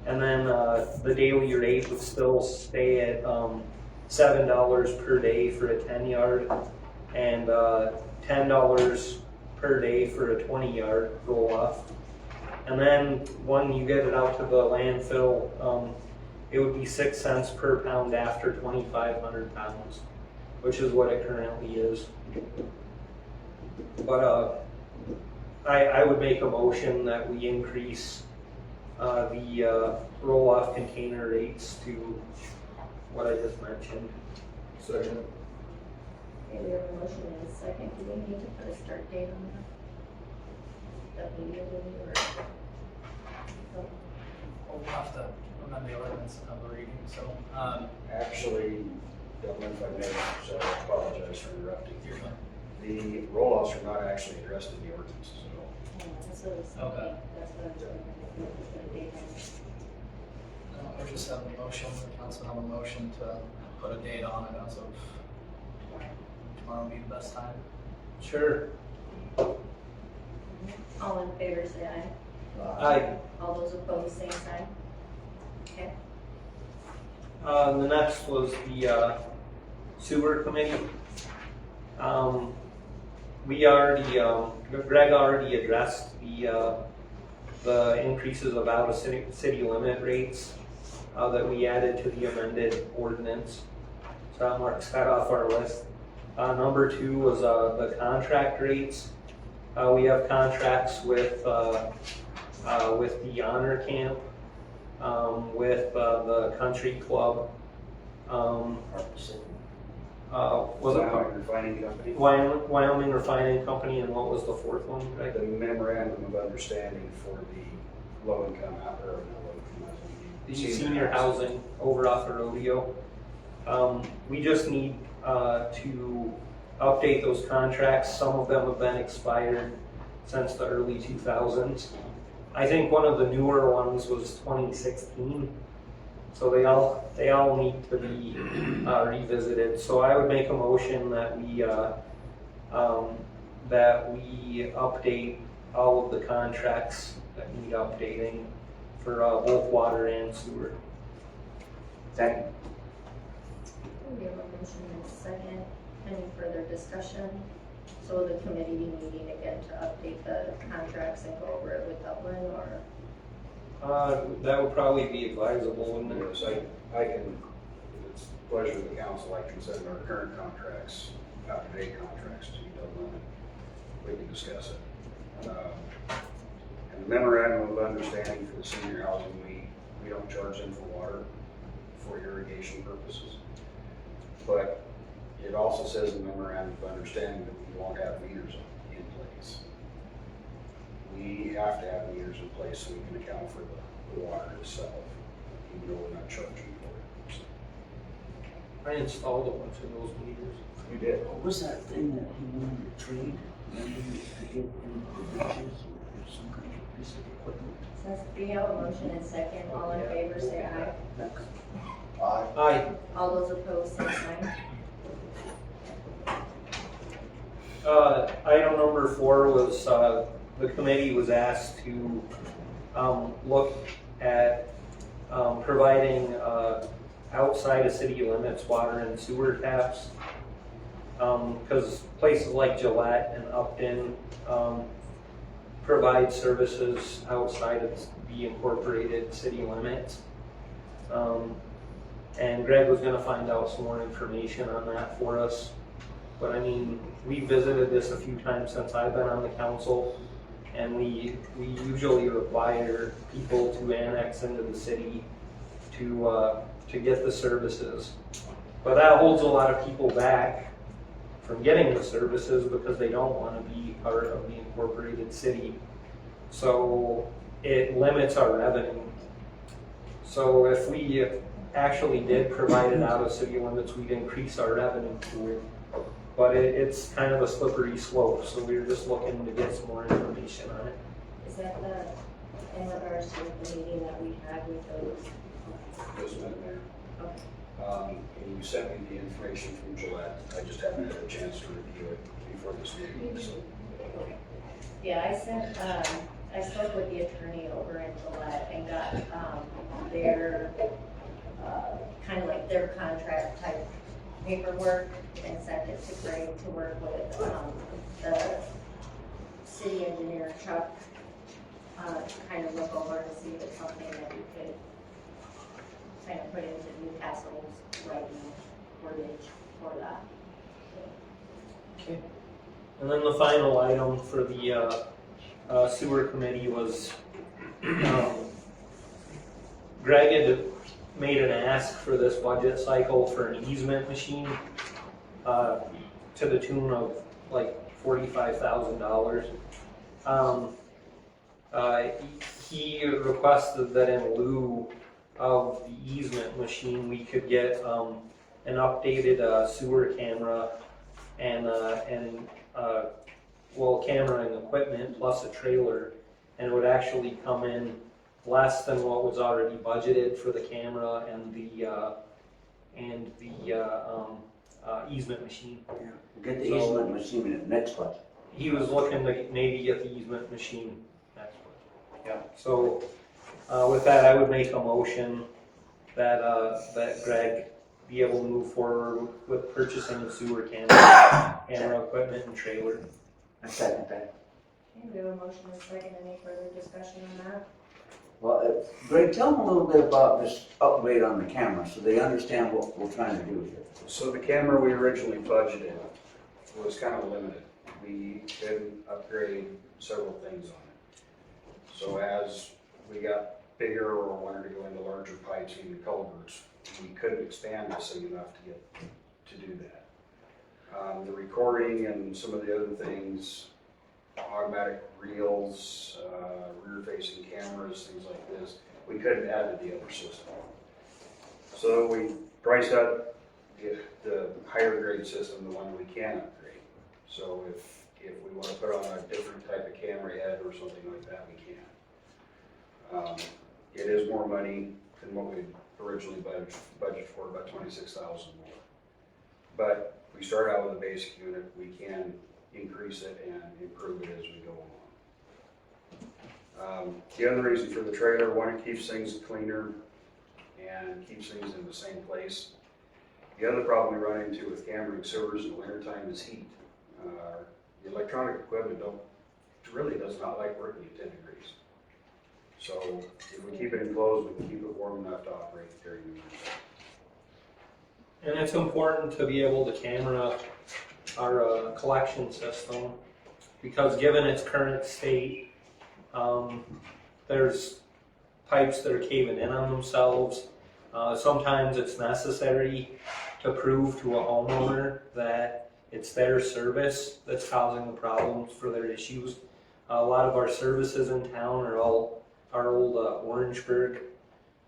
And then the daily rate would still stay at $7 per day for a 10-yard and $10 per day for a 20-yard roll-off. And then when you get it out to the landfill, it would be 6 cents per pound after 2,500 pounds, which is what it currently is. But I would make a motion that we increase the roll-off container rates to what I just mentioned. Second. Okay, we have a motion and a second. Do we need to put a start date on that? Immediately or? We'll have to amend the ordinance and have a reading, so, Actually, Dublin, if I may, so I apologize for interrupting. you're fine. The roll-offs are not actually addressed in the ordinance, so. That's what I was thinking. Okay. That's what I was thinking. Put a date on it. We're just having a motion, the council have a motion to put a date on it as of tomorrow would be the best time. Sure. All in favor, say aye. Aye. All those opposed, same sign. Okay. The next was the sewer committee. We already, Greg already addressed the increases of out of city limit rates that we added to the amended ordinance. So that marks that off our list. Number 2 was the contract rates. We have contracts with the Honor Camp, with the Country Club. Was it Wyoming Refining Company. Wyoming Refining Company, and what was the fourth one, Greg? The memorandum of understanding for the low-income, or The senior housing over off the rodeo. We just need to update those contracts. Some of them have been expired since the early 2000s. I think one of the newer ones was 2016. So they all need to be revisited. So I would make a motion that we update all of the contracts that need updating for both water and sewer. Second. We have a motion and a second. Any further discussion? So will the committee be meeting again to update the contracts and go over it with Dublin, or? That would probably be advisable, wouldn't it? Yes, I can, if it's the pleasure of the council, I can send our current contracts, out-of-date contracts to Dublin, and we can discuss it. And the memorandum of understanding for the senior housing, we don't charge them for water for irrigation purposes. But it also says in the memorandum of understanding that we won't have meters in place. We have to have meters in place so we can account for the water itself, even though we're not charging for it. I installed a bunch of those meters. You did? What was that thing that he wanted to trade? Remember to get into the ditches or some kind of piece of equipment? Since we have a motion and second, all in favor, say aye. Aye. Aye. All those opposed, same sign. Item number 4 was the committee was asked to look at providing outside of city limits water and sewer taps, because places like Gillette and Upton provide services outside of the incorporated city limits. And Greg was going to find out some more information on that for us. But I mean, we visited this a few times since I've been on the council, and we usually require people to annex into the city to get the services. But that holds a lot of people back from getting the services because they don't want to be part of the incorporated city. So it limits our revenue. So if we actually did provide it out of city limits, we'd increase our revenue pool. But it's kind of a slippery slope, so we were just looking to get some more information on it. Is that in regards to the meeting that we had with those? This went there. Okay. And you sent me the information from Gillette. I just haven't had a chance to review it before this meeting, so. Yeah, I spoke with the attorney over in Gillette and got, their, kind of like their contract type paperwork and sent it to Greg to work with, the city engineer Chuck, to kind of look over to see if it's something that we could kind of put into Newcastle's writing wordage for that. Okay. And then the final item for the sewer committee was Greg had made an ask for this budget cycle for an easement machine to the tune of like $45,000. He requested that in lieu of the easement machine, we could get an updated sewer camera and camera and equipment plus a trailer, and it would actually come in less than what was already budgeted for the camera and the easement machine. Yeah. Get the easement machine in the next budget. He was looking to maybe get the easement machine next budget. Yeah. So with that, I would make a motion that that Greg be able to move forward with purchasing the sewer camera equipment and trailer. I second that. Okay, we have a motion and a second. Any further discussion on that? Well, Greg, tell them a little bit about this upgrade on the camera so they understand what we're trying to do here. So the camera we originally budgeted was kind of limited. We didn't upgrade several things on it. So as we got bigger or wanted to go into larger pipes and the culverts, we couldn't expand this thing enough to do that. The recording and some of the other things, automatic reels, rear-facing cameras, things like this, we couldn't add to the other system. So we priced out the higher grade system, the one we can upgrade. So if we want to put on a different type of camera head or something like that, we can. It is more money than what we originally budgeted for, about $26,000 more. But if we start out with a basic unit, we can increase it and improve it as we go along. The other reason for the trailer, one, it keeps things cleaner and keeps things in the same place. The other problem we run into with camera sewers in the wintertime is heat. The electronic equipment really does not like working at 10 degrees. So if we keep it enclosed, we can keep it warm enough to operate during the winter. And it's important to be able to camera our collection system because given its current state, there's pipes that are caving in on themselves. Sometimes it's necessary to prove to a homeowner that it's their service that's causing the problems for their issues. A lot of our services in town are all our old Orangeburg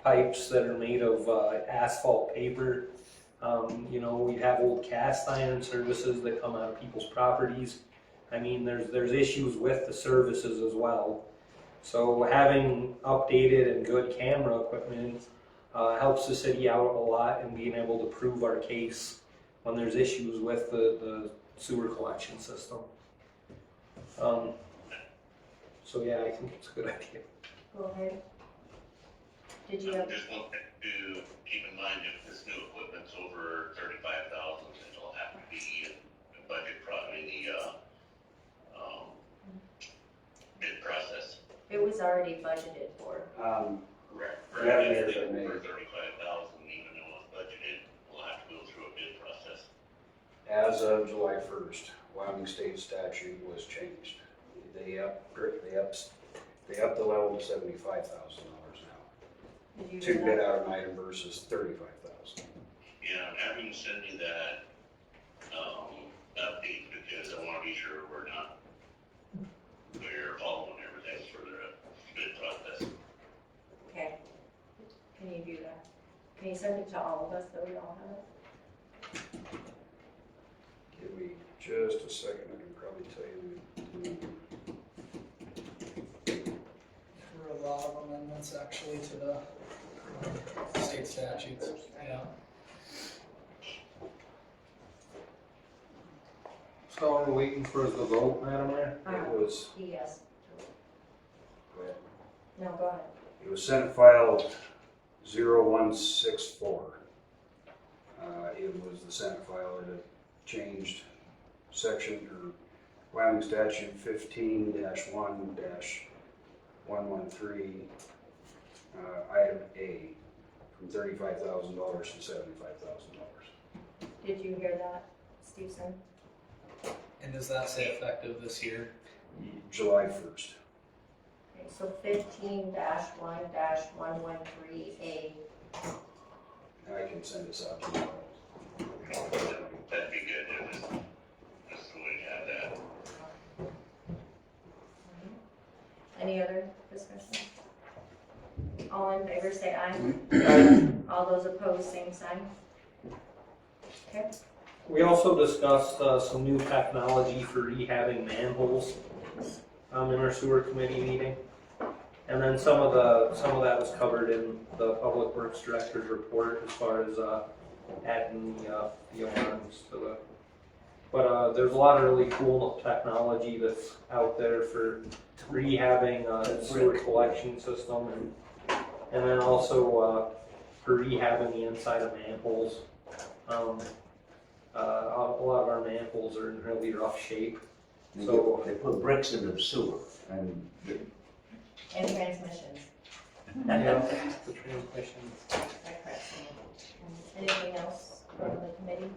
pipes that are made of asphalt paper. We have old cast iron services that come out of people's properties. I mean, there's issues with the services as well. So having updated and good camera equipment helps the city out a lot in being able to prove our case when there's issues with the sewer collection system. So yeah, I think it's a good idea. Go ahead. Did you have? Just want to keep in mind if this new equipment's over 35,000, it'll have to be a budget probably the bid process. It was already budgeted for. Correct. Yeah, If there's it's a name. over 35,000, even though it's budgeted, we'll have to go through a bid process. as of July 1st, Wyoming state statute was changed. They upped the level to $75,000 now. Did you To do bid that? out an item versus $35,000. Yeah, have him send me that, update, because I wanna be sure we're following everything for the bid process. Okay. Can you do that? Can you send it to all of us so we all have it? Give me just a second, I can probably tell you. There were a lot of amendments actually to the state statutes, yeah. So we're waiting for the vote, Madam Mayor? It was, Yes. go ahead. No, go ahead. It was Senate File 0164. It was the Senate file that had changed section, or Wyoming statute 15-1-113, item A, from $35,000 to $75,000. Did you hear that, Stevenson? And does that say effective this year? July 1st. Okay, so 15-1-113A. I can send this out to you. That'd be good, just so we have that. Any other discussion? All in favor say aye. All those opposed, same sign. Okay. We also discussed some new technology for rehabbing manholes in our sewer committee meeting. And then some of that was covered in the Public Works Director's report as far as adding the alarms to the. But there's a lot of really cool technology that's out there for rehabbing sewer collection system and then also for rehabbing the inside of manholes. A lot of our manholes are in really rough shape. So they put bricks in the sewer and transmissions. yeah, the transmission. That corrects me. Anything else from the committee?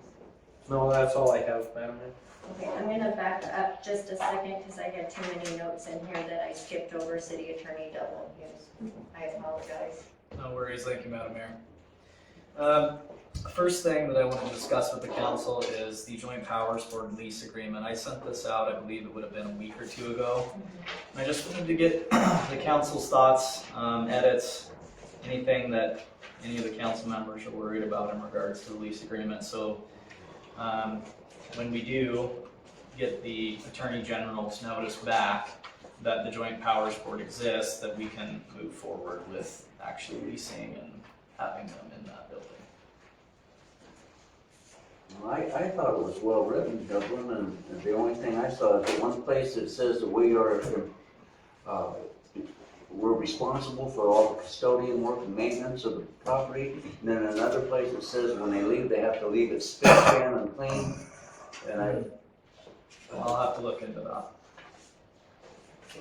No, that's all I have, Madam Mayor. Okay, I'm gonna back up just a second because I had too many notes in here that I skipped over City Attorney Dublin Hughes. I apologize. No worries, thank you, Madam Mayor. First thing that I want to discuss with the council is the joint powers board lease agreement. I sent this out, I believe it would have been a week or two ago. And I just wanted to get the council's thoughts, edits, anything that any of the council members are worried about in regards to the lease agreement. So when we do get the Attorney General's notice back that the joint powers board exists, that we can move forward with actually leasing and having them in that building. I thought it was well written, Dublin, and the only thing I saw is the one place that says that we're responsible for all the custodian work and maintenance of the property, and then another place that says when they leave, they have to leave it spit can and clean, and I'll have to look into that. So,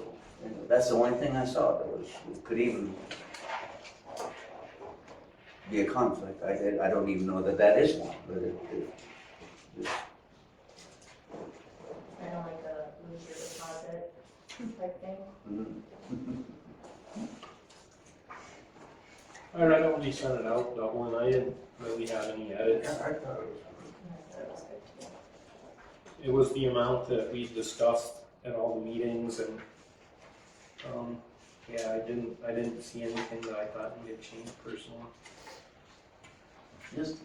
that's the only thing I saw that could even be a conflict. I don't even know that is one, but Kind of like a lose your deposit type thing. I read it when you sent it out, Dublin. I didn't really have any edits. I thought it was. That was good too. It was the amount that we discussed at all the meetings, and yeah, I didn't see anything that I thought needed change personally.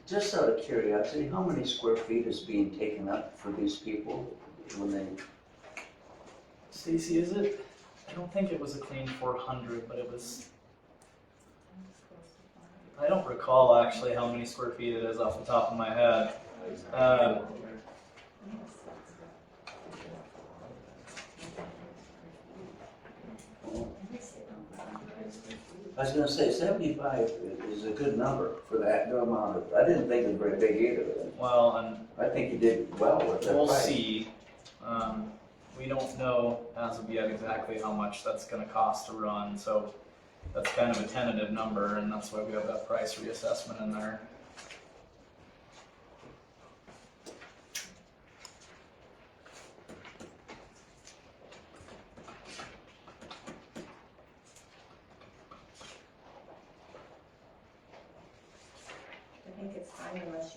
Just out of curiosity, how many square feet is being taken up for these people when they? Stacy, is it? I don't think it was a clean 400, but it was. I don't recall actually how many square feet it is off the top of my head. I was gonna say 75 is a good number for that amount. I didn't think it was very big either. Well, and I think you did well with that. we'll see. We don't know as of yet exactly how much that's going to cost to run, so that's kind of a tentative number, and that's why we have that price reassessment in there.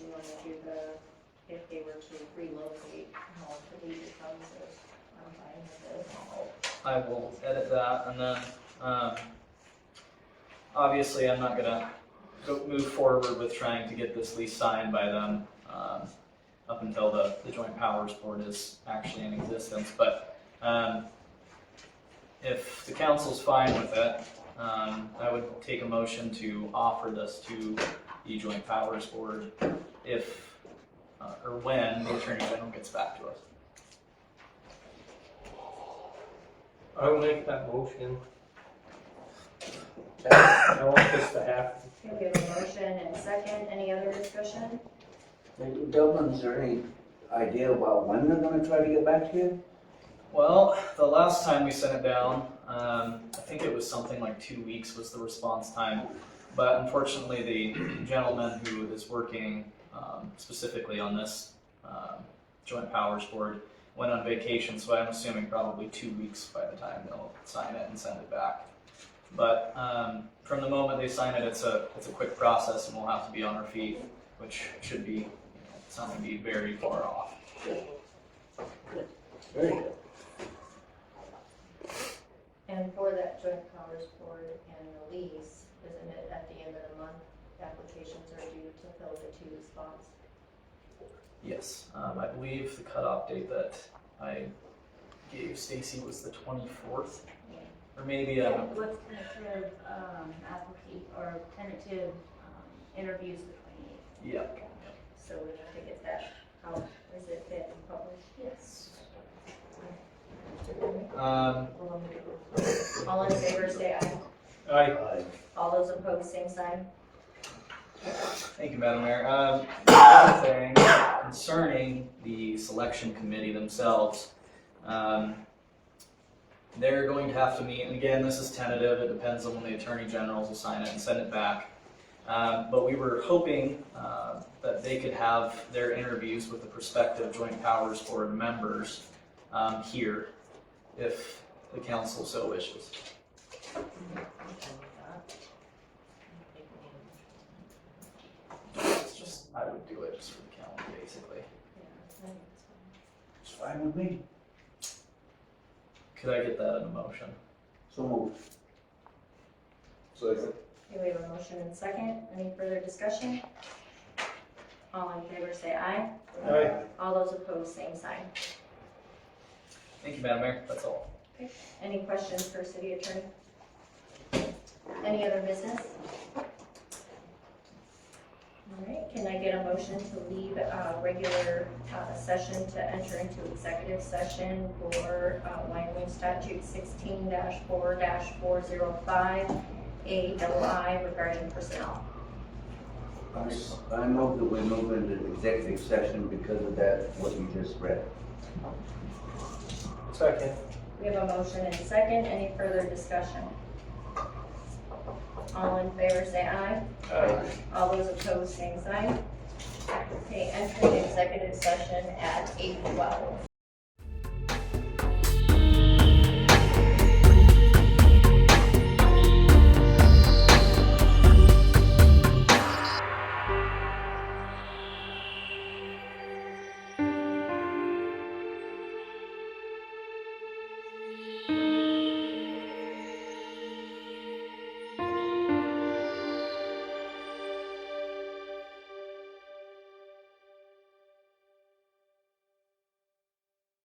unless you want to do if they were to relocate, the lead becomes I'm fine with this. I will edit that, and then, obviously, I'm not gonna move forward with trying to get this lease signed by them, up until the Joint Powers Board is actually in existence, but, if the council's fine with it, I would take a motion to offer this to the Joint Powers Board if, or when the Attorney General gets back to us. I will make that motion. I want this to happen. Okay, we have a motion and a second. Any other discussion? Dublin, is there any idea about when they're gonna try to get back to you? Well, the last time we sent it down, I think it was something like 2 weeks was the response time. But unfortunately, the gentleman who is working specifically on this Joint Powers Board went on vacation, so I'm assuming probably 2 weeks by the time they'll sign it and send it back. But from the moment they sign it, it's a quick process, and we'll have to be on our feet, which should be, it's not going to be very far off. Very good. And for that Joint Powers Board and the lease, isn't it at the end of the month, applications are due to fill the 2 spots? Yes, I believe the cutoff date that I gave Stacy was the 24th, or maybe What's tentative, or tentative, interviews the 28th? Yeah. So we have to get that out. Is it fit and published? Yes. All in favor, say aye. Aye. All those opposed, same sign. Thank you, Madam Mayor. The other thing concerning the selection committee themselves, they're going to have to meet, and again, this is tentative, it depends on when the Attorney Generals will sign it and send it back. But we were hoping that they could have their interviews with the prospective Joint Powers Board members here, if the council so wishes. It's just, I would do it just for the calendar, basically. It's fine with me. Could I get that in a motion? So moved. Second. Okay, we have a motion and second. Any further discussion? All in favor, say aye. Aye. All those opposed, same sign. Thank you, Madam Mayor, that's all. Okay. Any questions for City Attorney? Any other business? All right, can I get a motion to leave regular session to enter into executive session for Wyoming Statute 16-4-405 AII regarding personnel? I move that we move into executive session because of that, what you just read. Second. We have a motion and a second. Any further discussion? All in favor, say aye. Aye. All those opposed, same sign. Okay, entering executive session at 8:12.